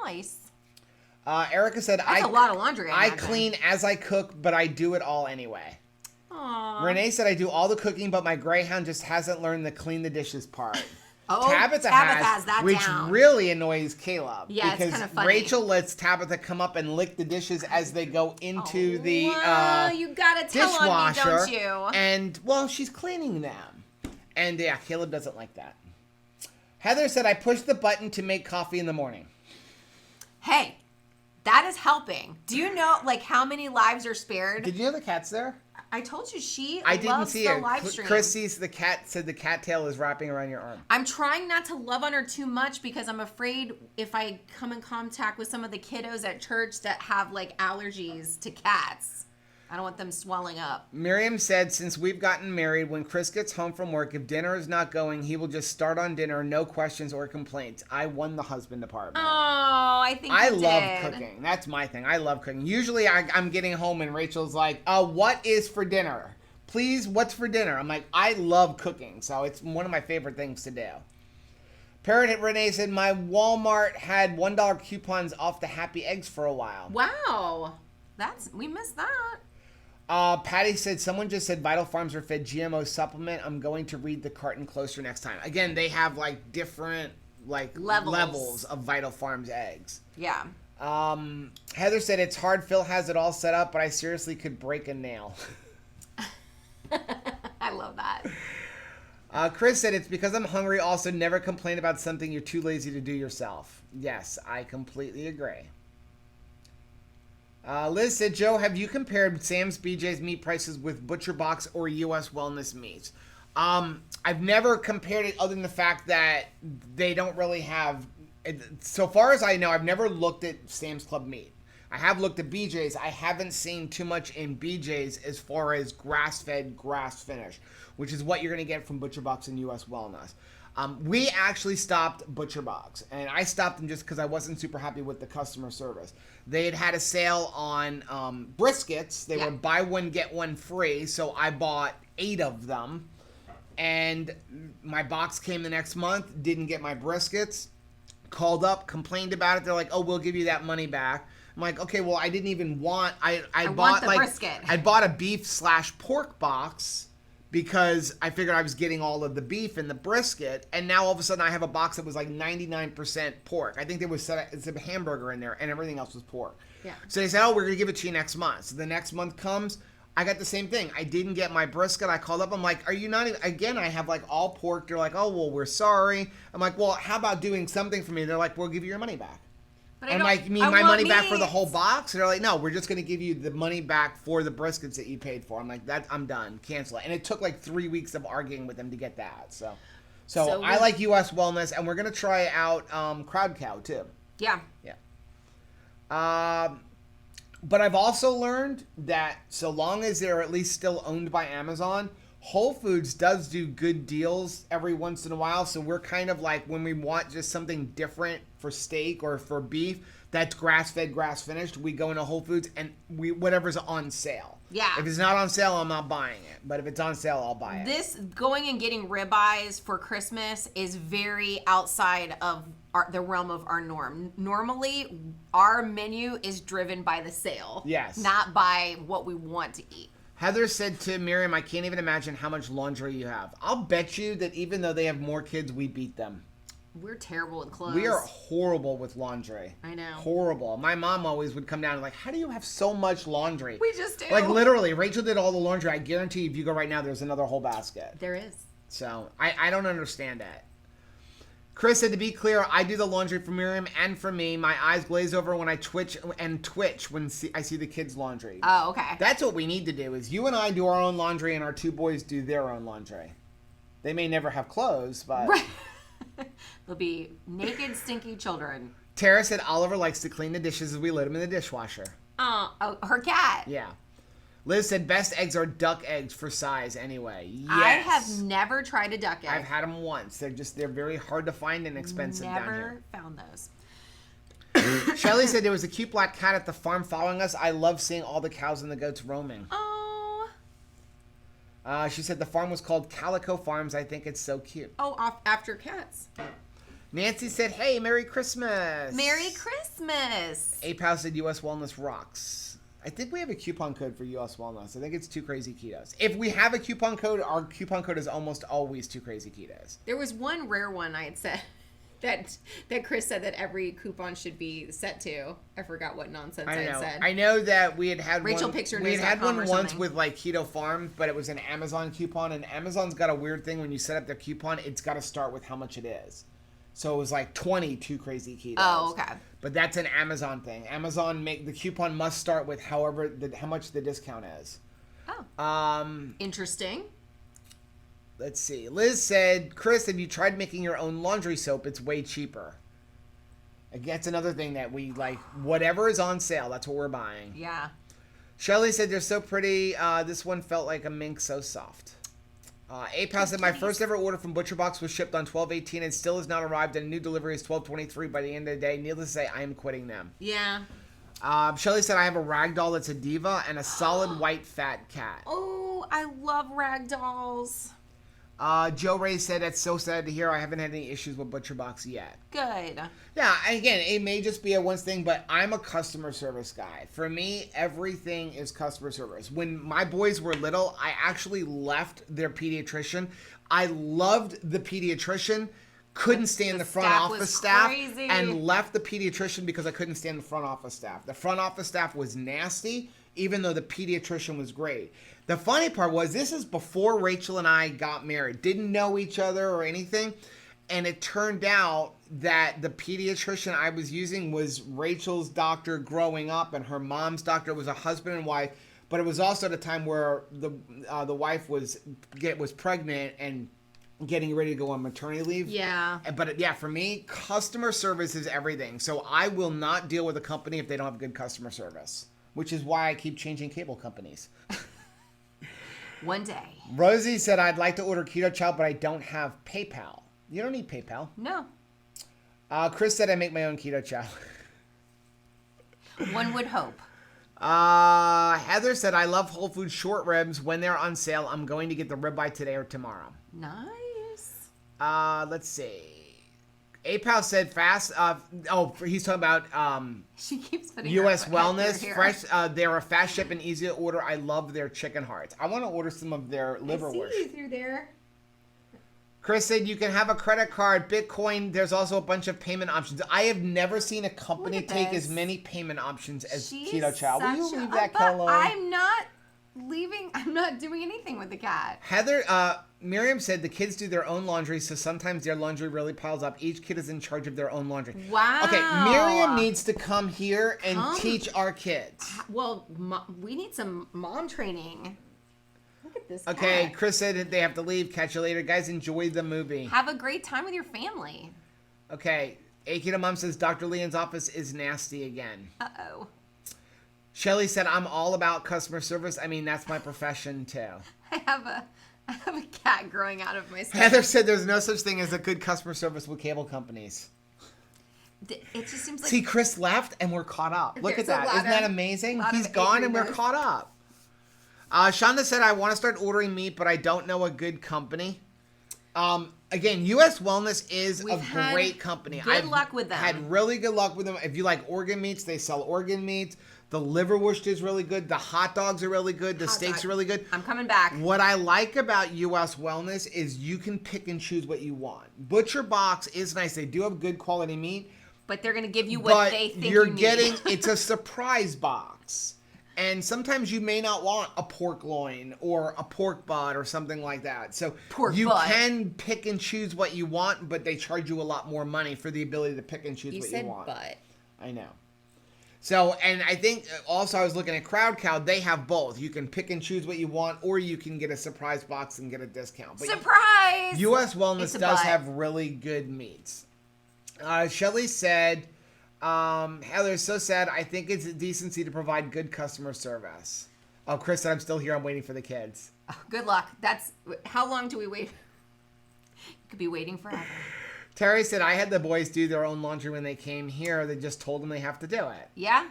Nice. Erica said, That's a lot of laundry. I clean as I cook, but I do it all anyway. Aww. Renee said, I do all the cooking, but my Greyhound just hasn't learned the clean the dishes part. Oh, Tabitha has that which down. really annoys Caleb. Yeah, it's because kinda funny. Rachel lets Tabitha come up and lick the dishes as they go into the you gotta tell dishwasher. on me, don't you? And, well, she's cleaning them. And, yeah, Caleb doesn't like that. Heather said, I push the button to make coffee in the morning. Hey, that is helping. Do you know, how many lives are spared? Did you know the cat's there? I told you she I didn't loves see the her. live stream. Chris sees the cat, said the cat tail is wrapping around your arm. I'm trying not to love on her too much because I'm afraid if I come in contact with some of the kiddos at church that have allergies to cats, I don't want them swelling up. Miriam said, since we've gotten married, when Chris gets home from work, if dinner is not going, he will just start on dinner, no questions or complaints. I won the husband department. Oh, I think I you love did. cooking. That's my thing. I love cooking. Usually I'm getting home and Rachel's like, what is for dinner? Please, what's for dinner? I'm like, I love cooking, so it's one of my favorite things to do. Parrot Renee said, my Walmart had $1 coupons off the Happy Eggs for a while. Wow. We missed that. Patty said, someone just said Vital Farms are fed GMO supplement. I'm going to read the carton closer next time. Again, they have different levels of Vital Farms eggs. Yeah. Heather said, it's hard. Phil has it all set up, but I seriously could break a nail. I love that. Chris said, it's because I'm hungry. Also, never complain about something you're too lazy to do yourself. Yes, I completely agree. Liz said, Joe, have you compared Sam's BJ's meat prices with Butcher Box or U.S. Wellness meats? I've never compared it other than the fact that they don't really have, so far as I know, I've never looked at Sam's Club meat. I have looked at BJ's. I haven't seen too much in BJ's as far as grass-fed, grass-finished, which is what you're going to get from Butcher Box and U.S. Wellness. We actually stopped Butcher Box, and I stopped them just because I wasn't super happy with the customer service. They had a sale on briskets. They were buy one, get one free, so I bought 8 of them, and my box came the next month, didn't get my briskets, called up, complained about it. They're like, oh, we'll give you that money back. I'm like, okay, well, I didn't even want, I bought want the brisket. I bought a beef/pork box because I figured I was getting all of the beef and the brisket, and now all of a sudden I have a box that was like 99% pork. I think there was a hamburger in there, and everything else was pork. Yeah. So they said, oh, we're going to give it to you next month. So the next month comes, I got the same thing. I didn't get my brisket. I called up. I'm like, are you not even, again, I have like all pork. They're like, oh, well, we're sorry. I'm like, well, how about doing something for me? They're like, we'll give you your money back. But I'm like, you mean my money back for the whole box? And they're like, no, we're just going to give you the money back for the briskets that you paid for. I'm like, I'm done. Cancel it. And it took like 3 weeks of arguing with them to get that. So I like US Wellness, and we're going to try out Crowd Cow too. Yeah. Yeah. But I've also learned that so long as they're at least still owned by Amazon, Whole Foods does do good deals every once in a while. So we're kind of like, when we want just something different for steak or for beef that's grass-fed, grass-finished, we go into Whole Foods and whatever's on sale. Yeah. If it's not on sale, I'm not buying it. But if it's on sale, I'll buy it. This going and getting ribeyes for Christmas is very outside of the realm of our norm. Normally, our menu is driven by the sale. Yes. Not by what we want to eat. Heather said to Miriam, I can't even imagine how much laundry you have. I'll bet you that even though they have more kids, we beat them. We're terrible with clothes. We are horrible with laundry. I know. Horrible. My mom always would come down and like, how do you have so much laundry? We just do. Like literally, Rachel did all the laundry. I guarantee if you go right now, there's another whole basket. There is. So I don't understand that. Chris said, to be clear, I do the laundry for Miriam and for me. My eyes glaze over when I twitch when I see the kids' laundry. Oh, okay. That's what we need to do is you and I do our own laundry and our two boys do their own laundry. They may never have clothes, but... Right. They'll be naked, stinky children. Tara said Oliver likes to clean the dishes as we load them in the dishwasher. Oh, her cat. Yeah. Liz said best eggs are duck eggs for size anyway. Yes. I have never tried a duck egg. I've had them once. They're very hard to find and expensive down here. Never found those. Shelly said there was a cute black cat at the farm following us. I love seeing all the cows and the goats roaming. Oh. She said the farm was called Calico Farms. I think it's so cute. Oh, after cats. Nancy said, hey, Merry Christmas. Merry Christmas. APAL said US Wellness rocks. I think we have a coupon code for US Wellness. I think it's 2 Crazy Ketos. If we have a coupon code, our coupon code is almost always 2 Crazy Ketos. There was one rare one I had said that Chris said that every coupon should be set to. I forgot what nonsense I had said. I know that we had Rachel one. Picture We had had one once something. with like Keto Farm, but it was an Amazon coupon, and Amazon's got a weird thing when you set up their coupon. It's got to start with how much it is. So it was like 22 Crazy Ketos. Oh, okay. But that's an Amazon thing. Amazon the coupon must start with how much the discount is. Oh. Interesting. Let's see. Liz said, Chris, have you tried making your own laundry soap? It's way cheaper. Again, that's another thing that we like. Whatever is on sale, that's what we're buying. Yeah. Shelly said, they're so pretty. This one felt like a mink, so soft. APAL said, my first ever order from ButcherBox was shipped on 12/18 and still has not arrived, and a new delivery is 12/23 by the end of the day. Needless to say, I am quitting them. Yeah. Shelly said, I have a ragdoll that's a diva and a solid white fat cat. Oh, I love rag dolls. Joe Ray said, that's so sad to hear. I haven't had any issues with ButcherBox yet. Good. Yeah, again, it may just be a once thing, but I'm a customer service guy. For me, everything is customer service. When my boys were little, I actually left their pediatrician. I loved the pediatrician, couldn't stand the front office staff, and left the pediatrician because I couldn't stand the front office staff. The front office staff was nasty, even though the pediatrician was great. The funny part was, this is before Rachel and I got married. Didn't know each other or anything. And it turned out that the pediatrician I was using was Rachel's doctor growing up, and her mom's doctor was a husband and wife. But it was also at a time where the wife was pregnant and getting ready to go on maternity leave. Yeah. But yeah, for me, customer service is everything. So I will not deal with a company if they don't have good customer service, which is why I keep changing cable companies. One day. Rosie said, I'd like to order Keto Chow, but I don't have PayPal. You don't need PayPal. No. Chris said, I make my own Keto Chow. One would hope. Heather said, I love Whole Foods short ribs. When they're on sale, I'm going to get the ribeye today or tomorrow. Nice. Let's see. APAL said fast. He's talking about She keeps putting U.S. her Wellness here. fresh. They're a fast ship and easy to order. I love their chicken hearts. I want to order some of their liverwurst. I see you through there. Chris said you can have a credit card, Bitcoin. There's also a bunch of payment options. I have never seen a company take as many payment options as Keto Chow. Will you leave that cat alone? I'm not leaving. I'm not doing anything with the cat. Heather, Miriam said the kids do their own laundry, so sometimes their laundry really piles up. Each kid is in charge of their own laundry. Wow. Okay, Miriam needs to come here and teach our kids. Well, we need some mom training. Look at this cat. Okay, Chris said they have to leave. Catch you later. Guys, enjoy the movie. Have a great time with your family. Okay, Akita Mom says Dr. Leon's office is nasty again. Uh-oh. Shelly said, I'm all about customer service. I mean, that's my profession, too. I have a cat growing out of my stomach. Heather said there's no such thing as a good customer service with cable companies. It just seems like... See, Chris left and we're caught up. Look at that. Isn't that amazing? He's gone and we're caught up. Shonda said, I want to start ordering meat, but I don't know a good company. Again, U.S. Wellness is a great company. Good luck with them. Had really good luck with them. If you like organ meats, they sell organ meats. The liverwurst is really good. The hot dogs are really good. The steaks are really good. I'm coming back. What I like about U.S. Wellness is you can pick and choose what you want. Butcher Box is nice. They do have good quality meat. But they're going to give you what they think you need. It's a surprise box. And sometimes you may not want a pork loin or a pork butt or something like that. So you can pick and choose what you want, but they charge you a lot more money for the ability to pick and choose what you want. You said butt. I know. So, and I think also I was looking at Crowd Cow. They have both. You can pick and choose what you want, or you can get a surprise box and get a discount. But surprise! U.S. Wellness does have really good meats. Shelly said... Heather, so sad. I think it's decency to provide good customer service. Oh, Chris said, I'm still here. I'm waiting for the kids. Oh, good luck. How long do we wait? You could be waiting forever. Terry said, I had the boys do their own laundry when they came here. They just told them they have to do it. Yeah.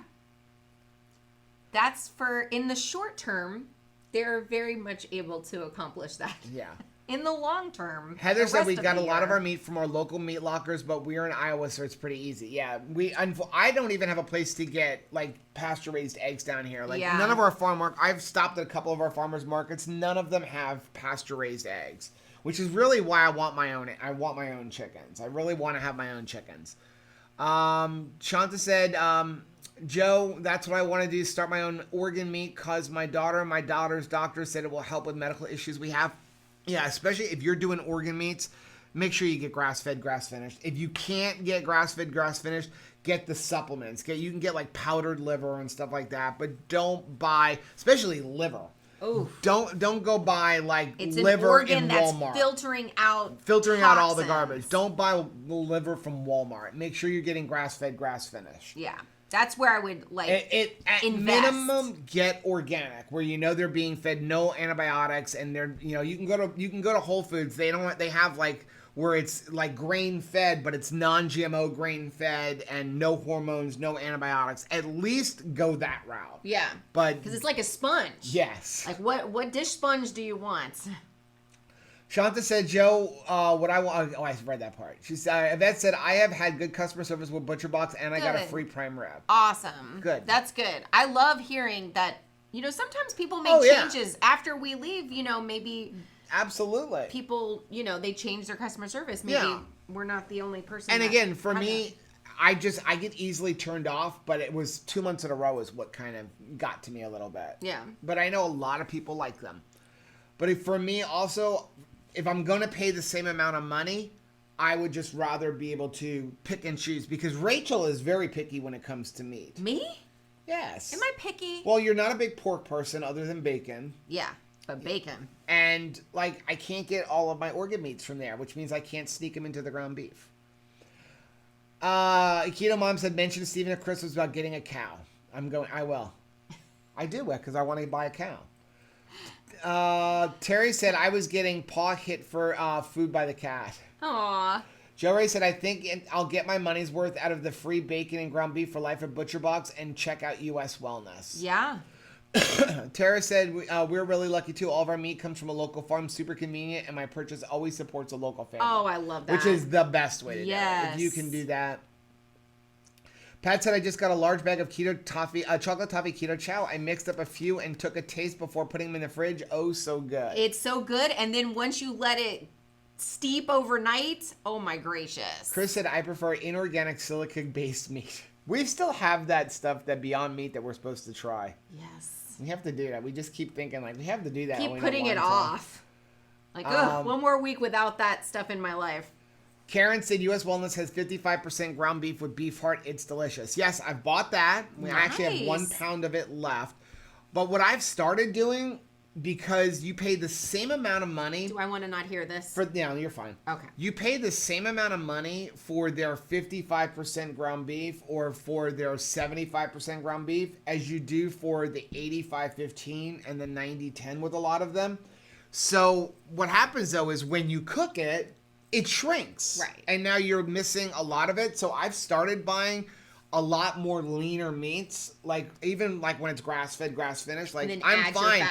That's in the short term, they're very much able to accomplish that. Yeah. In the long term, Heather said we got a lot of our meat from our local meat lockers, but we're in Iowa, so it's pretty easy. Yeah, I don't even have a place to get like pasture raised eggs down here. Like none of our farm markets. I've stopped at a couple of our farmers markets. None of them have pasture raised eggs, which is really why I want my own. I want my own chickens. I really want to have my own chickens. Shanta said, Joe, that's what I want to do. Start my own organ meat because my daughter's doctor said it will help with medical issues we have. Yeah, especially if you're doing organ meats, make sure you get grass-fed, grass-finished. If you can't get grass-fed, grass-finished, get the supplements. You can get like powdered liver and stuff like that, but don't buy, especially liver. Oh, don't go buy like it's liver an organ in that's Walmart. filtering out all the garbage. Don't buy the liver from Walmart. Make sure you're getting grass-fed, grass-finished. Yeah. That's where I would at invest. Minimum get organic, where they're being fed no antibiotics, and they're you can go to Whole Foods. They have like where it's like grain fed, but it's non-GMO grain fed and no hormones, no antibiotics. At least go that route. Yeah, but because it's like a sponge. Yes. Like what dish sponge do you want? Shanta said, Joe, what I want... Oh, I read that part. She said, Yvette said, I have had good customer service with Butcher Box, and I got a free prime rib. Awesome. Good. That's good. I love hearing that, sometimes people make changes after we leave, maybe... Absolutely. People, they change their customer service. Maybe we're not the only person. And again, for me, I get easily turned off, but it was 2 months in a row is what kind of got to me a little bit. Yeah. But I know a lot of people like them. But for me also... If I'm going to pay the same amount of money, I would just rather be able to pick and choose. Because Rachel is very picky when it comes to meat. Me? Yes. Am I picky? Well, you're not a big pork person other than bacon. Yeah, but bacon. And, I can't get all of my organ meats from there, which means I can't sneak them into the ground beef. Keto Mom said, mention to Stephen at Christmas about getting a cow. I will. I do it because I want to buy a cow. Terry said I was getting paw hit for food by the cat. Aww. Joe Ray said I think I'll get my money's worth out of the free bacon and ground beef for life at Butcher Box and check out U.S. Wellness. Yeah. Tara said, we're really lucky too. All of our meat comes from a local farm, super convenient, and my purchase always supports a local family. Oh, I love that. Which is the best way to do it. Yes. If you can do that. Pat said, I just got a large bag of keto toffee, chocolate toffee keto chow. I mixed up a few and took a taste before putting them in the fridge. Oh, so good. It's so good. And then once you let it steep overnight, oh my gracious. Chris said, I prefer inorganic silica-based meat. We still have that stuff, that Beyond Meat that we're supposed to try. Yes. We have to do that. We just keep thinking, like, we have to do that. Keep putting it off. Like, one more week without that stuff in my life. Karen said U.S. Wellness has 55% ground beef with beef heart. It's delicious. Yes, I've bought that. We actually have 1 pound of it left. But what I've started doing, because you pay the same amount of money. Do I want to not hear this? You're fine. Okay. You pay the same amount of money for their 55% ground beef or for their 75% ground beef as you do for the 85-15 and the 90-10 with a lot of them. So what happens though is when you cook it, it shrinks. Right. And now you're missing a lot of it. So I've started buying a lot more leaner meats, like even like when it's grass-fed, grass-finished, like I'm fine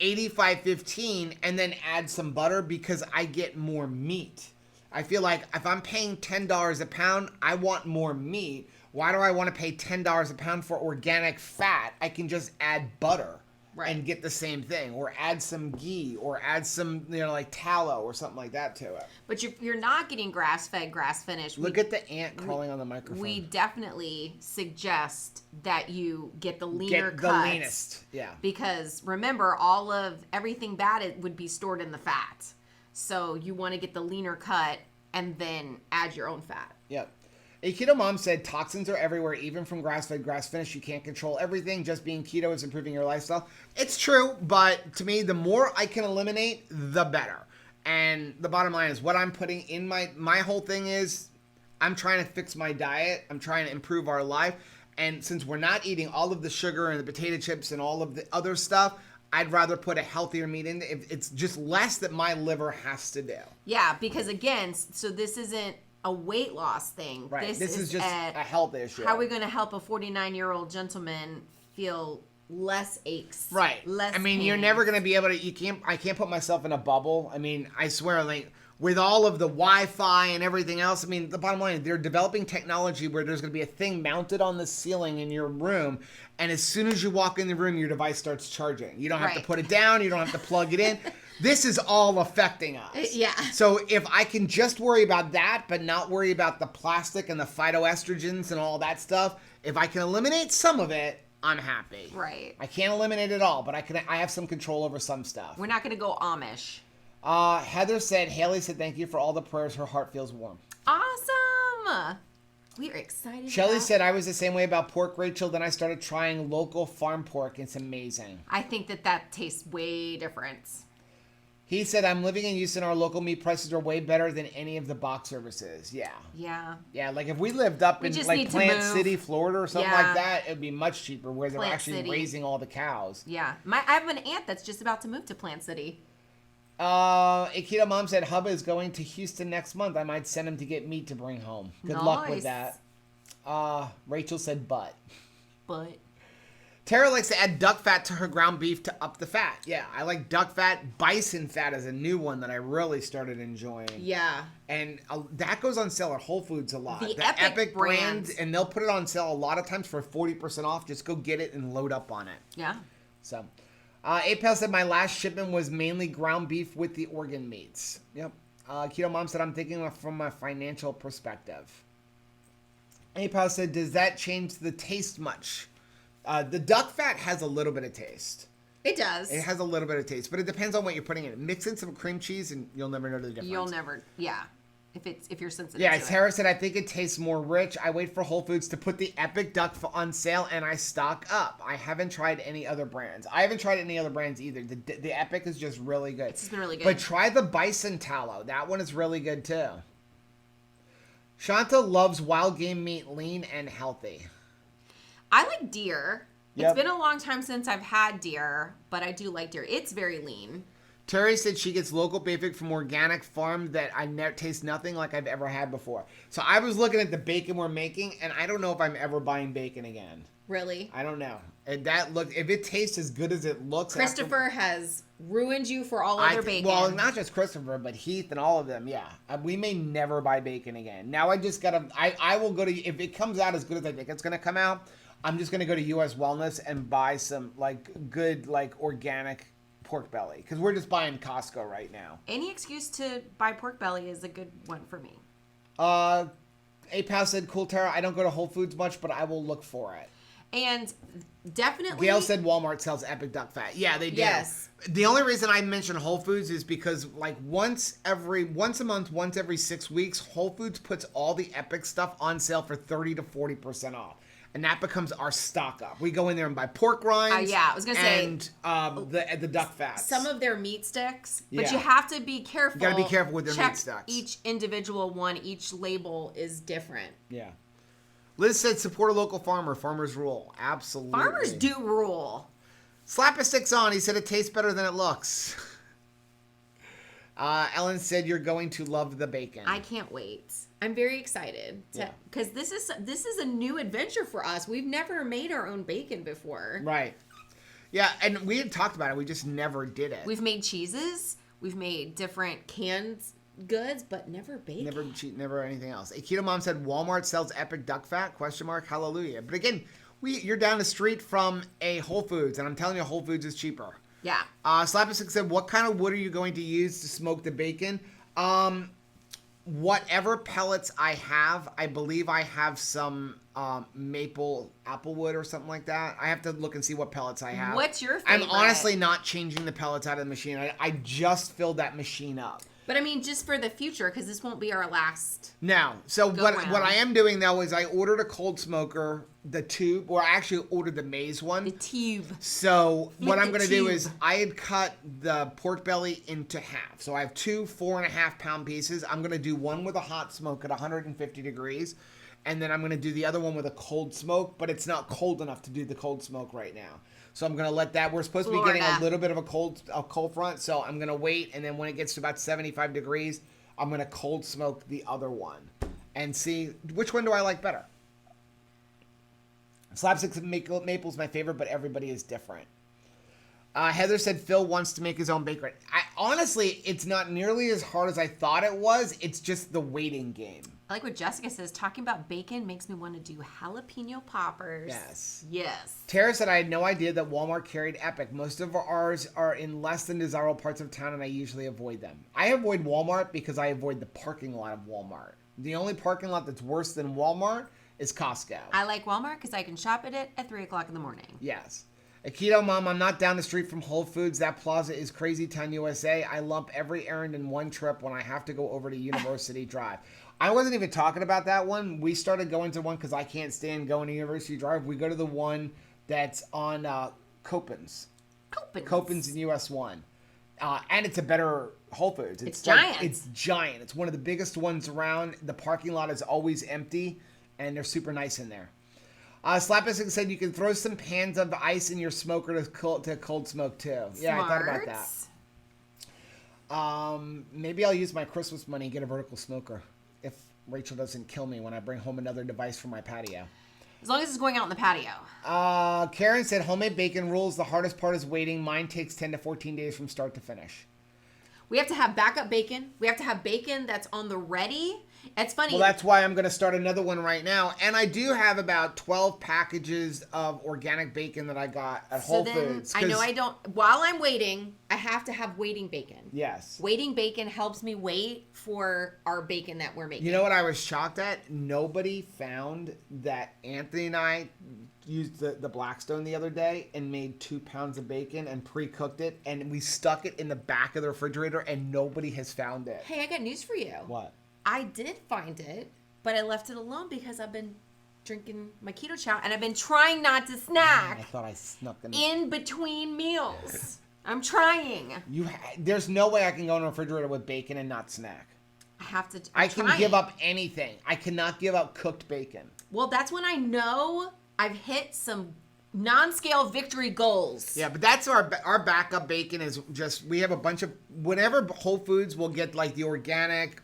85-15 and then add some butter because I get more meat. I feel like if I'm paying $10 a pound, I want more meat. Why do I want to pay $10 a pound for organic fat? I can just add butter. Right. And get the same thing, or add some ghee, or add some, like tallow or something like that to it. But you're not getting grass-fed, grass-finished. Look at the ant crawling on the microphone. We definitely suggest that you get the leaner cuts. The leanest, yeah. Because remember, everything bad would be stored in the fat. So you want to get the leaner cut and then add your own fat. Yep. A keto mom said toxins are everywhere, even from grass-fed, grass-finished. You can't control everything. Just being keto is improving your lifestyle. It's true, but to me, the more I can eliminate, the better. And the bottom line is what I'm putting in my whole thing is I'm trying to fix my diet. I'm trying to improve our life. And since we're not eating all of the sugar and the potato chips and all of the other stuff, I'd rather put a healthier meat in. It's just less that my liver has to do. Yeah, because again, so this isn't a weight loss thing. Right. This is just a health issue. How are we going to help a 49-year-old gentleman feel less aches? Right. Less pain. You're never going to be able to, I can't put myself in a bubble. I mean, I swear, like, with all of the Wi-Fi and everything else, I mean, the bottom line is they're developing technology where there's going to be a thing mounted on the ceiling in your room, and as soon as you walk in the room, your device starts charging. You don't have to put it down. You don't have to plug it in. This is all affecting us. Yeah. So if I can just worry about that, but not worry about the plastic and the phytoestrogens and all that stuff, if I can eliminate some of it, I'm happy. Right. I can't eliminate it all, but I have some control over some stuff. We're not going to go Amish. Haley said, thank you for all the prayers. Her heart feels warm. Awesome. We are excited. Shelly said, I was the same way about pork, Rachel. Then I started trying local farm pork. It's amazing. I think that tastes way different. He said, I'm living in Houston. Our local meat prices are way better than any of the box services. Yeah. Yeah. Yeah, like if we lived up in like Plant City, Florida or something like that, it would be much cheaper where they're actually raising all the cows. Yeah. I have an aunt that's just about to move to Plant City. A keto mom said, Hubba is going to Houston next month. I might send him to get meat to bring home. Good luck with that. Rachel said, but. Tara likes to add duck fat to her ground beef to up the fat. Yeah, I like duck fat. Bison fat is a new one that I really started enjoying. Yeah. And that goes on sale at Whole Foods a lot. The Epic brand. And they'll put it on sale a lot of times for 40% off. Just go get it and load up on it. Yeah. So, Apel said my last shipment was mainly ground beef with the organ meats. Yep. Keto Mom said I'm thinking from a financial perspective. Apel said, does that change the taste much? The duck fat has a little bit of taste. It does. It has a little bit of taste, but it depends on what you're putting in it. Mix in some cream cheese and you'll never know the difference. You'll never, yeah. If you're sensitive to it. Tara said, I think it tastes more rich. I wait for Whole Foods to put the Epic Duck on sale and I stock up. I haven't tried any other brands. I haven't tried any other brands either. The Epic is just really good. It's been really good. But try the Bison Tallow. That one is really good too. Shanta loves wild game meat, lean and healthy. I like deer. Yep. It's been a long time since I've had deer, but I do like deer. It's very lean. Terry said she gets local bacon from organic farm that I never taste nothing like I've ever had before. So I was looking at the bacon we're making, and I don't know if I'm ever buying bacon again. Really? I don't know. And if it tastes as good as it looks. Christopher has ruined you for all other bacon. Well, not just Christopher, but Heath and all of them. Yeah, we may never buy bacon again. Now I just gotta. I will go to, if it comes out as good as I think it's gonna come out. I'm just gonna go to U.S. Wellness and buy some good organic pork belly, because we're just buying Costco right now. Any excuse to buy pork belly is a good one for me. APAS said, cool, Tara. I don't go to Whole Foods much, but I will look for it. And definitely... Gail said Walmart sells Epic Duck Fat. Yeah, they do. Yes. The only reason I mention Whole Foods is because once a month, once every 6 weeks, Whole Foods puts all the Epic stuff on sale for 30 to 40% off. And that becomes our stock up. We go in there and buy pork rinds. Yeah, I was gonna say, and the duck fats. Some of their meat sticks, but Yeah. you have to be careful. You gotta be careful with their Check meat sticks. Each individual one, each label is different. Yeah. Liz said, support a local farmer. Farmers rule. Absolutely. Farmers do rule. Slap a 6 on. He said it tastes better than it looks. Ellen said you're going to love the bacon. I can't wait. I'm very excited because this is a new adventure for us. We've never made our own bacon before. Right. Yeah, and we had talked about it. We just never did it. We've made cheeses. We've made different canned goods, but never bacon. Never anything else. A Keto Mom said Walmart sells Epic Duck Fat? ? Hallelujah. But again, you're down the street from a Whole Foods, and I'm telling you, Whole Foods is cheaper. Yeah. Slap6 said, what kind of wood are you going to use to smoke the bacon? Whatever pellets I have. I believe I have some maple applewood or something like that. I have to look and see what pellets I have. What's your favorite? I'm honestly not changing the pellets out of the machine. I just filled that machine up. But I mean, just for the future, because this won't be our last. No. So what round. I am doing though is I ordered a cold smoker, the tube, or I actually ordered the maize one. The tube. So what I'm going to do tube. is I had cut the pork belly into half. So I have 2 4.5 pound pieces. I'm going to do one with a hot smoke at 150 degrees. And then I'm going to do the other one with a cold smoke, but it's not cold enough to do the cold smoke right now. So I'm going to let that, we're supposed to be getting a little bit of a cold front. So I'm going to wait. And then when it gets to about 75 degrees, I'm going to cold smoke the other one and see which one do I like better. Slapstick Maple's my favorite, but everybody is different. Heather said Phil wants to make his own bacon. Honestly, it's not nearly as hard as I thought it was. It's just the waiting game. I like what Jessica says. Talking about bacon makes me want to do jalapeno poppers. Yes. Yes. Tara said, I had no idea that Walmart carried Epic. Most of ours are in less than desirable parts of town, and I usually avoid them. I avoid Walmart because I avoid the parking lot of Walmart. The only parking lot that's worse than Walmart is Costco. I like Walmart because I can shop at it at 3 o'clock in the morning. Yes. A Keto Mom, I'm not down the street from Whole Foods. That plaza is Crazy Town, USA. I lump every errand in one trip when I have to go over to University Drive. I wasn't even talking about that one. We started going to one because I can't stand going to University Drive. We go to the one that's on Copans. Copans in US 1. And it's a better Whole Foods. It's giant. It's giant. It's one of the biggest ones around. The parking lot is always empty, and they're super nice in there. Slappistick said you can throw some pans of ice in your smoker to cold smoke too. Yeah, I thought about that. Maybe I'll use my Christmas money and get a vertical smoker if Rachel doesn't kill me when I bring home another device for my patio. As long as it's going out in the patio. Karen said homemade bacon rules. The hardest part is waiting. Mine takes 10 to 14 days from start to finish. We have to have backup bacon. We have to have bacon that's on the ready. It's funny. Well, that's why I'm going to start another one right now. And I do have about 12 packages of organic bacon that I got at Whole Foods. I know I don't. While I'm waiting, I have to have waiting bacon. Yes. Waiting bacon helps me wait for our bacon that we're making. You know what I was shocked at? Nobody found that Anthony and I used the Blackstone the other day and made 2 pounds of bacon and pre-cooked it. And we stuck it in the back of the refrigerator and nobody has found it. Hey, I got news for you. What? I did find it, but I left it alone because I've been drinking my keto chow and I've been trying not to snack. I thought I snuck them in between meals. I'm trying. There's no way I can go in a refrigerator with bacon and not snack. I have to. I can give up anything. I cannot give up cooked bacon. Well, that's when I know I've hit some non-scale victory goals. Yeah, but that's our backup bacon is just, we have a bunch of, whenever Whole Foods will get like the organic,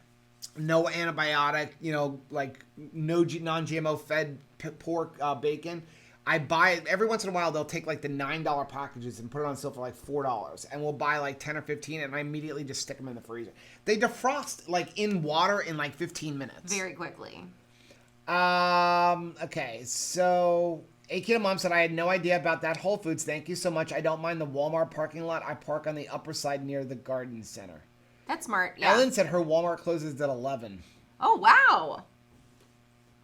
no antibiotic, like no non-GMO fed pork bacon. I buy it every once in a while. They'll take like the $9 packages and put it on sale for like $4, and we'll buy like 10 or 15, and I immediately just stick them in the freezer. They defrost like in water in like 15 minutes. Very quickly. Okay, so Akita Mom said, I had no idea about that Whole Foods. Thank you so much. I don't mind the Walmart parking lot. I park on the upper side near the garden center. That's smart, yeah. Ellen said her Walmart closes at 11. Oh, wow.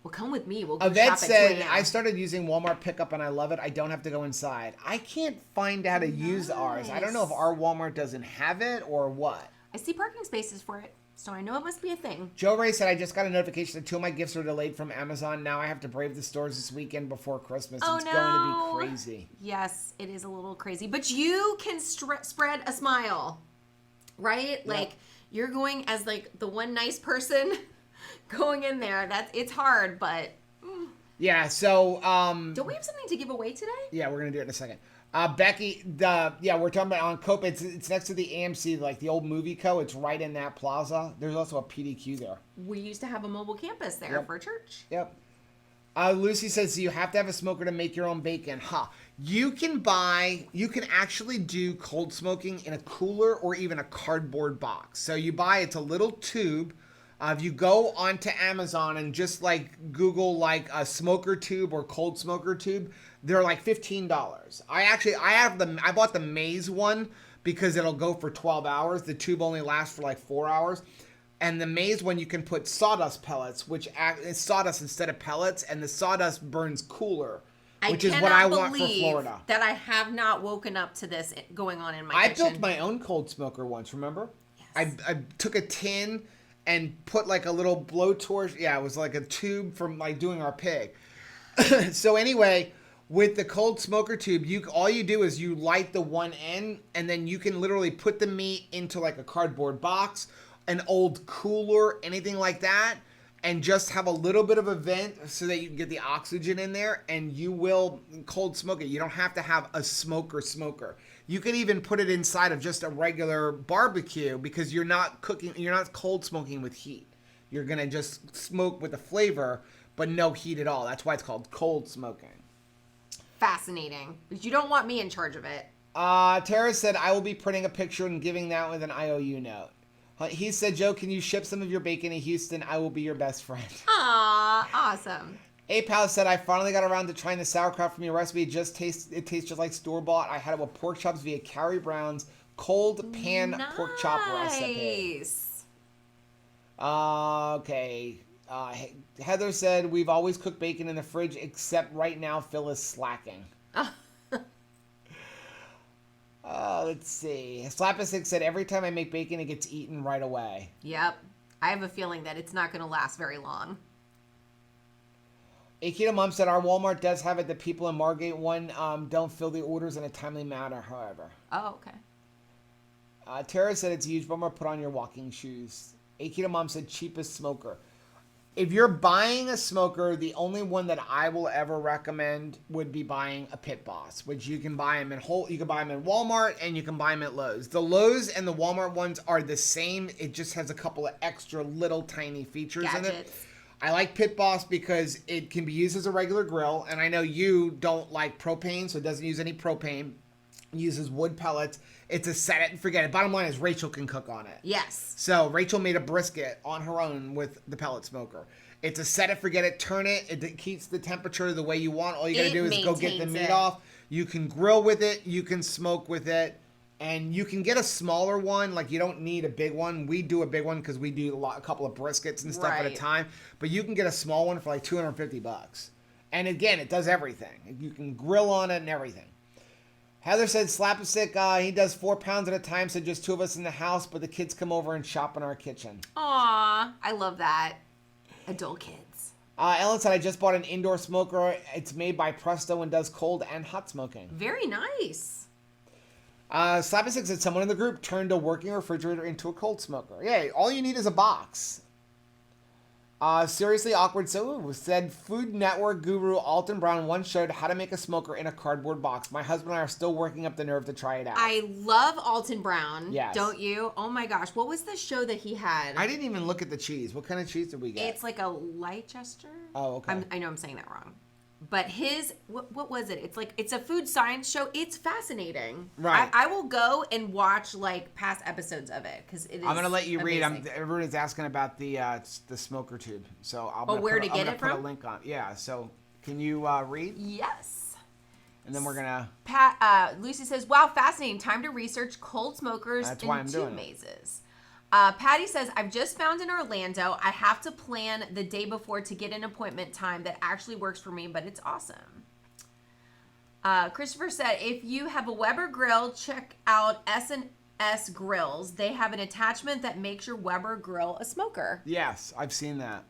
Well, come with me. We'll go Yvette shop at said, 2 a.m. I started using Walmart pickup and I love it. I don't have to go inside. I can't find how to use ours. I don't know if our Walmart doesn't have it or what. I see parking spaces for it, so I know it must be a thing. Joe Ray said, I just got a notification that 2 of my gifts are delayed from Amazon. Now I have to brave the stores this weekend before Christmas. Oh, it's no. going to be crazy. Yes, it is a little crazy. But you can spread a smile, right? Yep. Like, you're going as, like, the one nice person going in there. It's hard, but... Yeah, so... Don't we have something to give away today? Yeah, we're going to do it in a second. Becky, we're talking about on Cope. It's next to the AMC, like the old movie co. It's right in that plaza. There's also a PDQ there. We used to have a mobile campus there for church. Yep. Lucy says, so you have to have a smoker to make your own bacon. You can actually do cold smoking in a cooler or even a cardboard box. So it's a little tube. If you go onto Amazon and just like Google like a smoker tube or cold smoker tube, they're like $15. I bought the Maze one because it'll go for 12 hours. The tube only lasts for like 4 hours. And the Maze one, you can put sawdust pellets, which is sawdust instead of pellets, and the sawdust burns cooler, which is what I want for Florida. That I have not woken up to this going on in my kitchen. I built my own cold smoker once, remember? Yes. I took a tin and put like a little blowtorch. Yeah, it was like a tube from like doing our pig. So anyway, with the cold smoker tube, all you do is you light the one end, and then you can literally put the meat into like a cardboard box, an old cooler, anything like that, and just have a little bit of a vent so that you can get the oxygen in there, and you will cold smoke it. You don't have to have a smoker. You can even put it inside of just a regular barbecue because you're not cold smoking with heat. You're going to just smoke with a flavor, but no heat at all. That's why it's called cold smoking. Fascinating. But you don't want me in charge of it. Tara said, I will be printing a picture and giving that with an IOU note. He said, Joe, can you ship some of your bacon to Houston? I will be your best friend. Aw, awesome. A-Pal said, I finally got around to trying the sauerkraut from your recipe. It tastes just like store-bought. I had it with pork chops via Carrie Brown's cold pan pork chop recipe. Okay. Heather said, we've always cooked bacon in the fridge, except right now Phil is slacking. Let's see. Slapasick said, every time I make bacon, it gets eaten right away. Yep. I have a feeling that it's not going to last very long. Akita Mom said, our Walmart does have it. The people in Margate one don't fill the orders in a timely manner, however. Oh, okay. Tara said, it's a huge bummer. Put on your walking shoes. Akita Mom said, cheapest smoker. If you're buying a smoker, the only one that I will ever recommend would be buying a Pit Boss, which you can buy them you can buy them in Walmart and you can buy them at Lowe's. The Lowe's and the Walmart ones are the same. It just has a couple of extra little tiny features in it. I like Pit Boss because it can be used as a regular grill, and I know you don't like propane, so it doesn't use any propane. It uses wood pellets. It's a set it and forget it. Bottom line is Rachel can cook on it. Yes. So Rachel made a brisket on her own with the pellet smoker. It's a set it, forget it, turn it. It keeps the temperature the way you want. All you got to do is go get the meat off. You can grill with it. You can smoke with it. And you can get a smaller one. Like, you don't need a big one. We do a big one because we do a couple of briskets and stuff at a time. But you can get a small one for like $250. And again, it does everything. You can grill on it and everything. Heather said, Slapasick, he does 4 pounds at a time, so just 2 of us in the house, but the kids come over and shop in our kitchen. Aw, I love that. Adult kids. Ellen said, I just bought an indoor smoker. It's made by Presto and does cold and hot smoking. Very nice. Slapasick said, someone in the group turned a working refrigerator into a cold smoker. Yeah, all you need is a box. Seriously Awkward said, Food Network guru Alton Brown once showed how to make a smoker in a cardboard box. My husband and I are still working up the nerve to try it out. I love Alton Brown. Yes. Don't you? Oh my gosh. What was the show that he had? I didn't even look at the cheese. What kind of cheese did we get? It's like a Leicester. Oh, okay. I know I'm saying that wrong. But his, what was it? It's like, it's a food science show. It's fascinating. Right. I will go and watch like past episodes of it because it is I'm gonna let you read. amazing. Everybody's asking about the smoker tube, so where to get it put a from? link on. Yeah. So can you read? Yes. And then we're gonna. Lucy says, "Wow, fascinating. Time to research cold smokers That's why I'm and doing tube it. mazes." Patty says, "I've just found in Orlando. I have to plan the day before to get an appointment time that actually works for me, but it's awesome." Christopher said, "If you have a Weber grill, check out S&S Grills. They have an attachment that makes your Weber grill a smoker." Yes, I've seen that.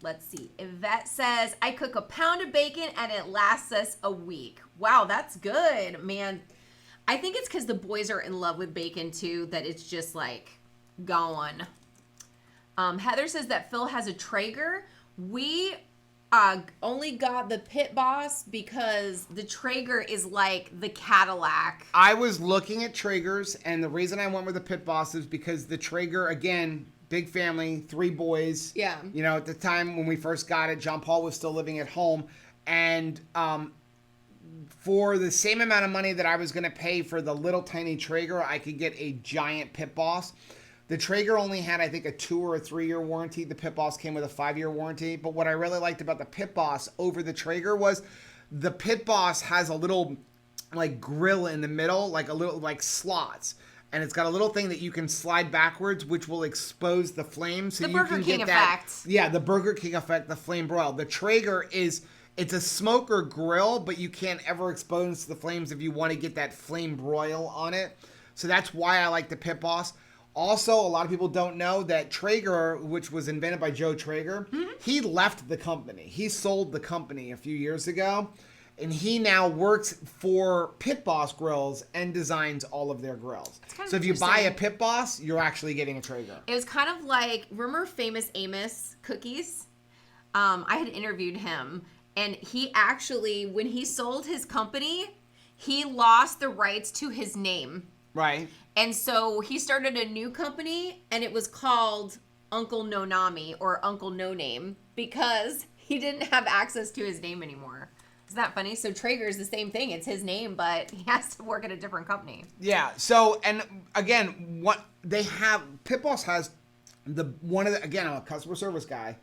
Let's see. Yvette says, "I cook a pound of bacon and it lasts us a week." Wow, that's good, man. I think it's because the boys are in love with bacon too, that it's just like gone. Heather says that Phil has a Traeger. We only got the Pit Boss because the Traeger is like the Cadillac. I was looking at Traegers, and the reason I went with the Pit Boss is because the Traeger, again, big family, 3 boys. Yeah. You know, at the time when we first got it, John Paul was still living at home, and for the same amount of money that I was going to pay for the little tiny Traeger, I could get a giant Pit Boss. The Traeger only had, I think, a 2 or a 3 year warranty. The Pit Boss came with a 5-year warranty. But what I really liked about the Pit Boss over the Traeger was the Pit Boss has a little like grill in the middle, like a little like slots. And it's got a little thing that you can slide backwards, which will expose the flame. So The you Burger can King get that. effect. Yeah, the Burger King effect, the flame broil. The Traeger it's a smoker grill, but you can't ever expose the flames if you want to get that flame broil on it. So that's why I like the Pit Boss. Also, a lot of people don't know that Traeger, which was invented by Joe Traeger, he left the company. He sold the company a few years ago, and he now works for Pit Boss Grills and designs all of their grills. kind of So if you buy a interesting. Pit Boss, you're actually getting a Traeger. It was kind of like, remember Famous Amos Cookies? I had interviewed him, and he actually, when he sold his company, he lost the rights to his name. Right. And so he started a new company, and it was called Uncle No Nami, or Uncle No Name, because he didn't have access to his name anymore. Isn't that funny? So Traeger is the same thing. It's his name, but he has to work at a different company. Yeah. So, and again, what they have, Pit Boss has again, I'm a customer service guy.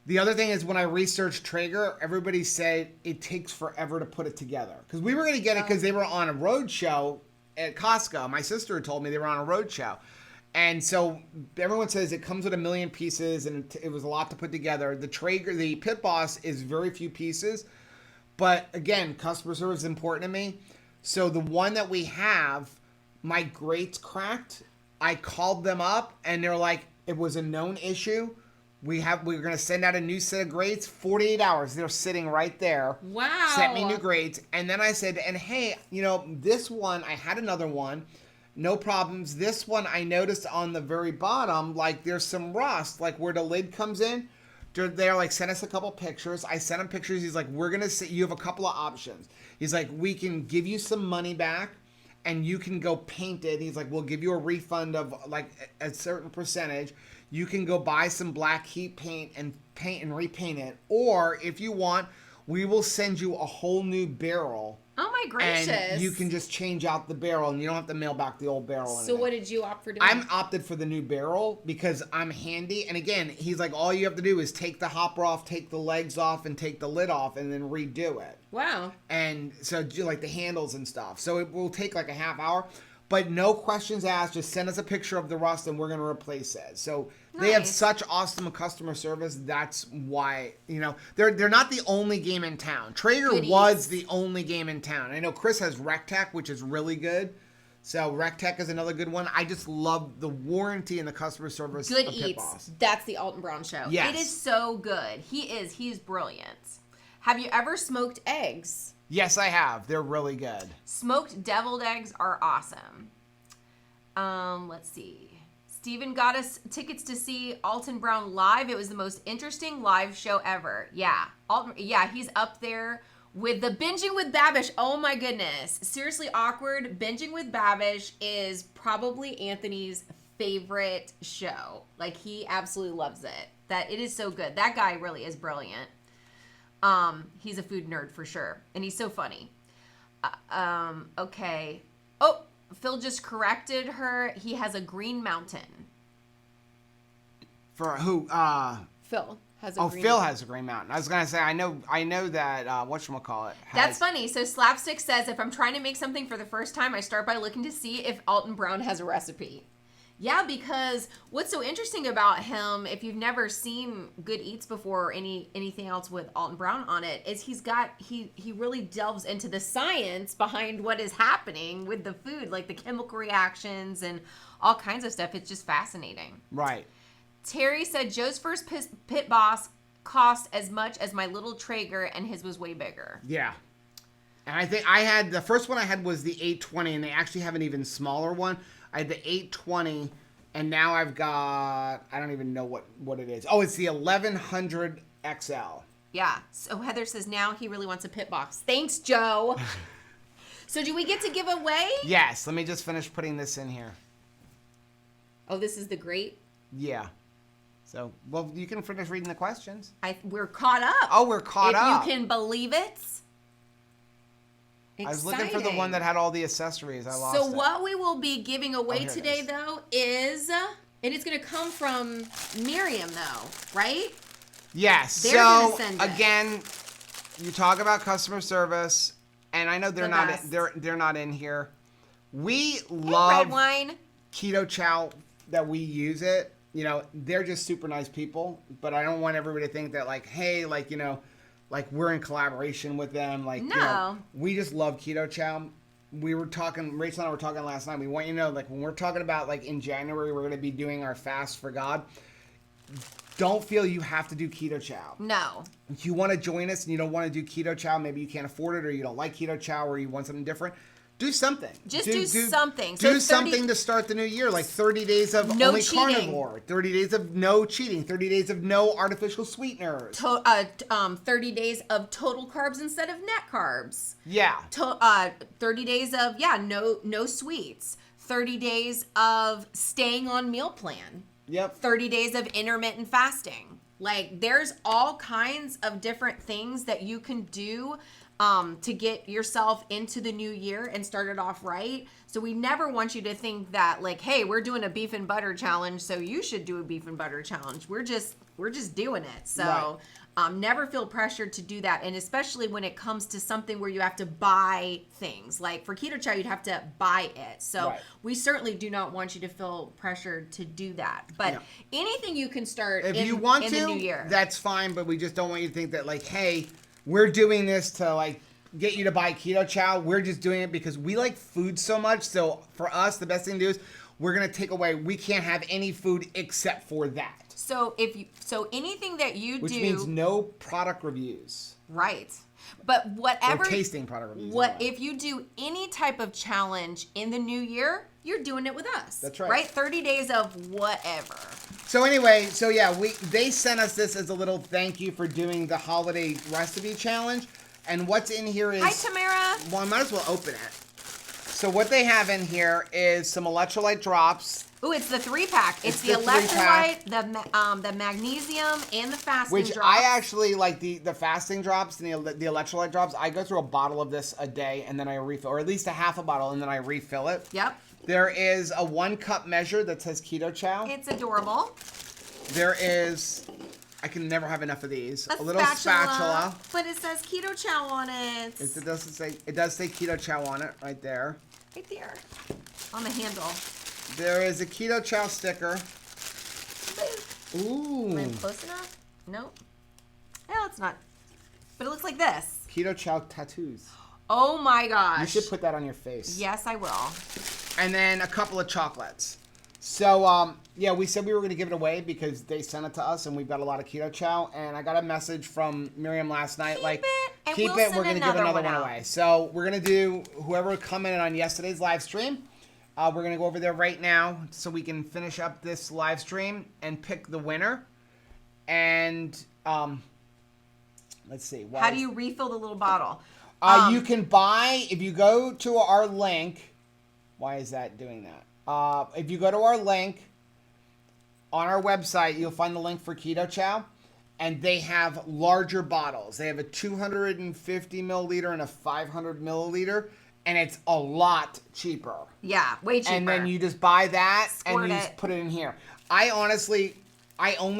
The other thing is when I researched Traeger, everybody said it takes forever to put it together. Because we were going to get it because they were on a road show at Costco. My sister had told me they were on a road show. And so everyone says it comes with 1 million pieces and it was a lot to put together. The Pit Boss is very few pieces. But again, customer service is important to me. So the one that we have, my grates cracked. I called them up and they're like, it was a known issue. We're going to send out a new set of grates. 48 hours. They're sitting right there. Wow. Sent me new grates. And then I said, and hey, this one, I had another one. No problems. This one, I noticed on the very bottom, like there's some rust, like where the lid comes in. They're like, send us a couple pictures. I sent him pictures. He's like, we're going to see, you have a couple of options. He's like, we can give you some money back and you can go paint it. He's like, we'll give you a refund of like a certain percentage. You can go buy some black heat paint and repaint it. Or if you want, we will send you a whole new barrel. Oh my gracious. And you can just change out the barrel and you don't have to mail back the old barrel. So what did you opt for doing? I'm opted for the new barrel because I'm handy. And again, he's like, all you have to do is take the hopper off, take the legs off, and take the lid off, and then redo it. Wow. And so do like the handles and stuff. So it will take like a half hour. But no questions asked. Just send us a picture of the rust and we're going to replace it. So they have such awesome customer service. That's why, they're not the only game in town. Traeger was the only game in town. I know Chris has RecTech, which is really good. So RecTech is another good one. I just love the warranty and the customer service. Good of Eats. Pit Boss. That's the Alton Brown show. Yes. It is so good. He's brilliant. Have you ever smoked eggs? Yes, I have. They're really good. Smoked deviled eggs are awesome. Let's see. Steven got us tickets to see Alton Brown live. It was the most interesting live show ever. Yeah. He's up there with the Binging with Babish. Oh my goodness. Seriously awkward. Binging with Babish is probably Anthony's favorite show. Like, he absolutely loves it. That it is so good. That guy really is brilliant. He's a food nerd for sure, and he's so funny. Okay. Oh, Phil just corrected her. He has a green mountain. For who? Phil has a green Phil mountain. has a green mountain. I was gonna say I know that whatchamacallit has. That's funny. So Slapstick says, if I'm trying to make something for the first time, I start by looking to see if Alton Brown has a recipe. Yeah, because what's so interesting about him, if you've never seen Good Eats before or anything else with Alton Brown on it, is he really delves into the science behind what is happening with the food, like the chemical reactions and all kinds of stuff. It's just fascinating. Right. Terry said Joe's first pit boss cost as much as my little Traeger, and his was way bigger. Yeah. And I think the first one I had was the 820, and they actually have an even smaller one. I had the 820, and now I've got, I don't even know what it is. Oh, it's the 1100 XL. Yeah. So Heather says now he really wants a pit box. Thanks, Joe. So do we get to give away? Yes. Let me just finish putting this in here. Oh, this is the great. Yeah. So, well, you can finish reading the questions. We're caught up. Oh, we're caught up. If you can believe it. I was looking for the one that had all the accessories. I lost it. So what we will be giving away today, though, is, and it's going to come from Miriam, though, right? Yes. They're gonna send it. Again, you talk about customer service, and I know they're not in here. We love Red wine. Keto Chow that we use it. You know, they're just super nice people, but I don't want everybody to think that like, hey, like, you know, like we're in collaboration with them. Like, no. You know, we just love Keto Chow. We were talking, Rachel and I were talking last night. We want you to know, like, when we're talking about, like, in January, we're going to be doing our fast for God. Don't feel you have to do Keto Chow. No. If you want to join us and you don't want to do Keto Chow, maybe you can't afford it, or you don't like Keto Chow, or you want something different, do something. Just do something. Do something to start the new year, like 30 days of no only cheating. carnivore, 30 days of no cheating, 30 days of no artificial sweeteners. 30 days of total carbs instead of net carbs. Yeah. 30 days of, no sweets. 30 days of staying on meal plan. Yep. 30 days of intermittent fasting. Like, there's all kinds of different things that you can do to get yourself into the new year and start it off right. So we never want you to think that, like, hey, we're doing a beef and butter challenge, so you should do a beef and butter challenge. We're just doing it. So never feel pressured to do that. And especially when it comes to something where you have to buy things. Like for Keto Chow, you'd have to buy it. So we certainly do not want you to feel pressured to do that. But anything you can start if in, you want in to, the new year. That's fine, but we just don't want you to think that, like, hey, we're doing this to, like, get you to buy Keto Chow. We're just doing it because we like food so much. So for us, the best thing to do is we're going to take away, we can't have any food except for that. So anything that you Which do, means no product reviews. right? But whatever Or tasting product reviews. if you do any type of challenge in the new year, you're doing it with us. That's right. Right? 30 days of whatever. So anyway, they sent us this as a little thank you for doing the holiday recipe challenge. And what's in here is... Hi, Tamara. Well, I might as well open it. So what they have in here is some electrolyte drops. Ooh, it's the 3-pack. It's the electrolyte, the magnesium, and the fasting drops. Which I actually like the fasting drops and the electrolyte drops. I go through a bottle of this a day and then I refill, or at least a half a bottle, and then I refill it. Yep. There is a 1-cup measure that says Keto Chow. It's adorable. There is... I can never have enough of these. A little spatula. But it says Keto Chow on it. It does say Keto Chow on it right there. Right there. On the handle. There is a Keto Chow sticker. Ooh. Am I close enough? Nope. No, it's not. But it looks like this. Keto Chow tattoos. Oh my gosh. You should put that on your face. Yes, I will. And then a couple of chocolates. So, we said we were going to give it away because they sent it to us and we've got a lot of Keto Chow. And I got a message from Miriam last night, keep it, we're going to give another one away. So we're going to do, whoever commented on yesterday's live stream, we're going to go over there right now so we can finish up this live stream and pick the winner. And, let's see. How do you refill the little bottle? You can buy, if you go to our link, why is that doing that? If you go to our link on our website, you'll find the link for Keto Chow. and they have larger bottles. They have a 250 milliliter and a 500 milliliter, and it's a lot cheaper. Yeah, way cheaper. And then you just buy that Squirt and you just put it in here. I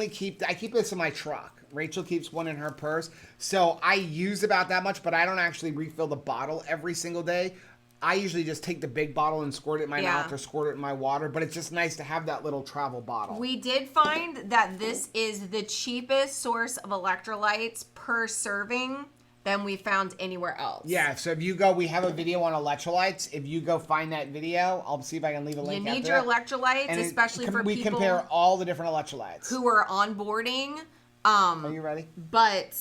keep this in my truck. Rachel keeps one in her purse. So I use about that much, but I don't actually refill the bottle every single day. I usually just take the big bottle and squirt it in my mouth or squirt it in my water, but it's just nice to have that little travel bottle. We did find that this is the cheapest source of electrolytes per serving than we found anywhere else. Yeah, so if you go, we have a video on electrolytes. If you go find that video, I'll see if I can leave a link. You need your electrolytes, and especially for we people compare all the different electrolytes who are onboarding. Are you ready? But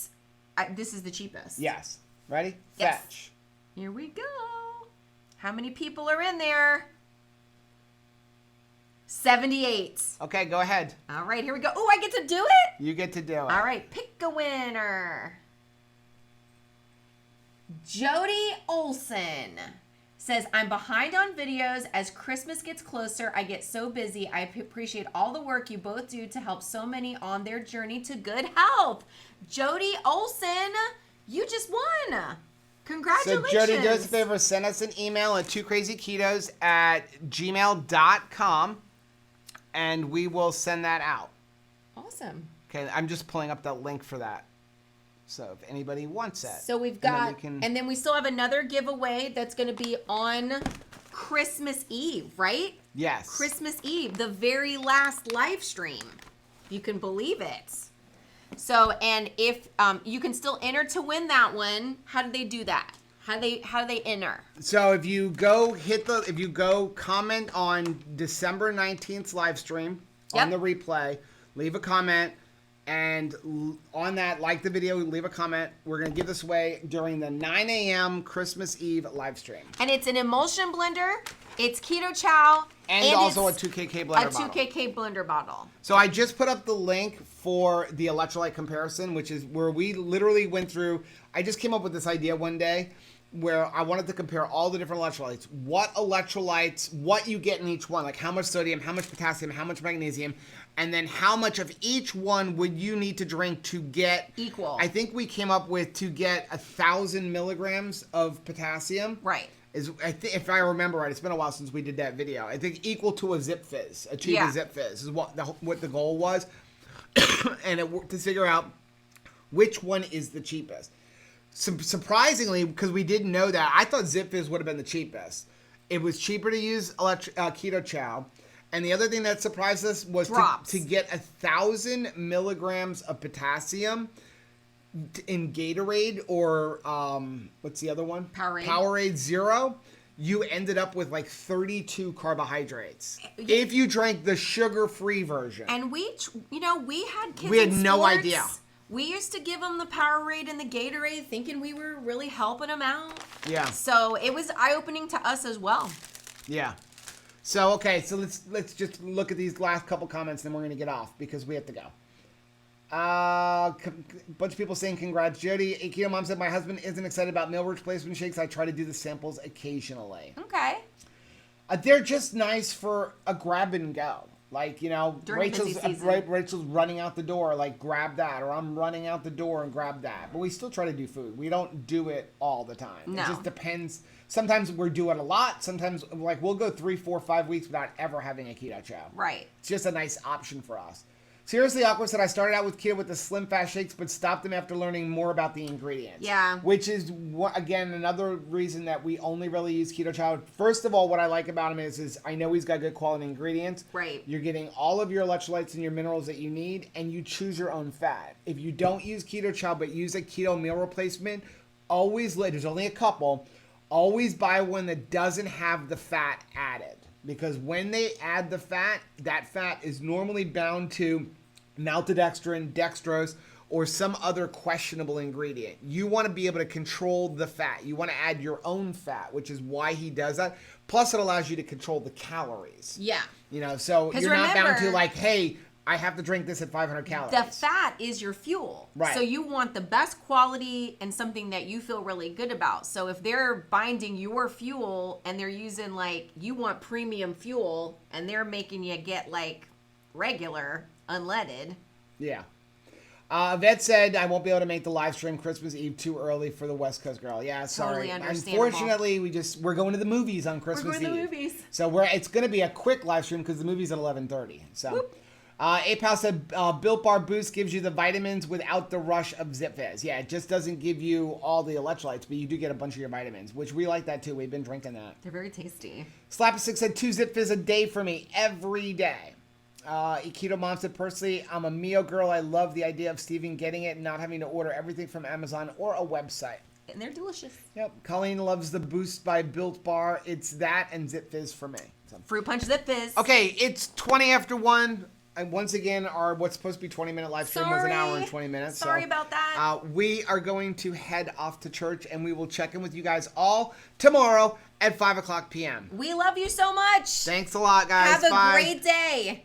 this is the cheapest. Yes. Ready? Yes. Fetch. Here we go. How many people are in there? 78. Okay, go ahead. All right, here we go. Oh, I get to do it? You get to do it. All right, pick a winner. Jody Olson says, I'm behind on videos. As Christmas gets closer, I get so busy. I appreciate all the work you both do to help so many on their journey to good health. Jody Olson, you just won. Congratulations. So Jody, do us a favor, send us an email at twocrazyketos@gmail.com and we will send that out. Awesome. Okay, I'm just pulling up that link for that. So if anybody wants it. So we've got, and then we still have another giveaway that's going to be on Christmas Eve, right? Yes. Christmas Eve, the very last live stream. You can believe it. So, and if you can still enter to win that one, how do they do that? How do they enter? So if you go comment on December 19th's live stream on the replay, leave a comment. And on that, like the video, leave a comment. We're going to give this away during the 9 a.m. Christmas Eve live stream. And it's an emulsion blender. It's keto chow. And also a 2KK blender bottle. A 2KK blender bottle. So I just put up the link for the electrolyte comparison, which is where we literally went through. I just came up with this idea one day where I wanted to compare all the different electrolytes. What you get in each one. Like how much sodium, how much potassium, how much magnesium. And then how much of each one would you need to drink to get equal? I think we came up with to get 1,000 milligrams of potassium. Right. If I remember right, it's been a while since we did that video. I think equal to a Zip Fizz, a tube of Zip Fizz is what the goal was, and to figure out which one is the cheapest. Surprisingly, because we didn't know that, I thought Zip Fizz would have been the cheapest. It was cheaper to use keto chow. And the other thing that surprised us was to get 1,000 milligrams of potassium in Gatorade or what's the other one? Powerade Zero. You ended up with like 32 carbohydrates if you drank the sugar-free version. And we had kids. We had no idea. We used to give them the Powerade and the Gatorade, thinking we were really helping them out. Yeah. So it was eye-opening to us as well. Yeah. So, okay, so let's just look at these last couple comments, and then we're going to get off because we have to go. Bunch of people saying congrats. Jody, Keto Mom said, my husband isn't excited about meal replacement shakes. I try to do the samples occasionally. Okay. They're just nice for a grab and go. Like, Rachel's running out the door, like, grab that. Or I'm running out the door and grab that. But we still try to do food. We don't do it all the time. No. It just depends. Sometimes we're doing a lot. Sometimes, like, we'll go 3, 4, 5 weeks without ever having a keto chow. Right. It's just a nice option for us. Seriously Awkward said, I started out with keto with the Slim Fast shakes, but stopped them after learning more about the ingredients. Yeah. Which is, again, another reason that we only really use keto chow. First of all, what I like about him is I know he's got good quality ingredients. Right. You're getting all of your electrolytes and your minerals that you need, and you choose your own fat. If you don't use keto chow, but use a keto meal replacement, there's only a couple, always buy one that doesn't have the fat added. Because when they add the fat, that fat is normally bound to maltodextrin, dextrose, or some other questionable ingredient. You want to be able to control the fat. You want to add your own fat, which is why he does that. Plus, it allows you to control the calories. Yeah. So you're not bound to like, hey, I have to drink this at 500 calories. The fat is your fuel. Right. So you want the best quality and something that you feel really good about. So if they're binding your fuel and they're using you want premium fuel and they're making you get regular unleaded. Yeah. Vet said I won't be able to make the live stream Christmas Eve too early for the West Coast girl. Yeah, sorry. Totally understandable. Unfortunately, we're going to the movies on Christmas Eve. We're going to the movies. So it's going to be a quick live stream because the movie's at 11:30. So, APAL said Built Bar Boost gives you the vitamins without the rush of Zip Fizz. Yeah, it just doesn't give you all the electrolytes, but you do get a bunch of your vitamins, which we like that too. We've been drinking that. They're very tasty. Slap6 said 2 Zip Fizz a day for me every day. Keto Mom said, personally, I'm a Mio girl. I love the idea of Steven getting it and not having to order everything from Amazon or a website. And they're delicious. Yep. Colleen loves the Boost by Built Bar. It's that and Zip Fizz for me. So. Fruit Punch Zip Fizz. Okay, it's 20 after 1. And once again, our what's supposed to be 20-minute live stream was an hour and 20 minutes. Sorry about that. We are going to head off to church, and we will check in with you guys all tomorrow at 5 o'clock p.m. We love you so much. Thanks a lot, guys. Have a great day.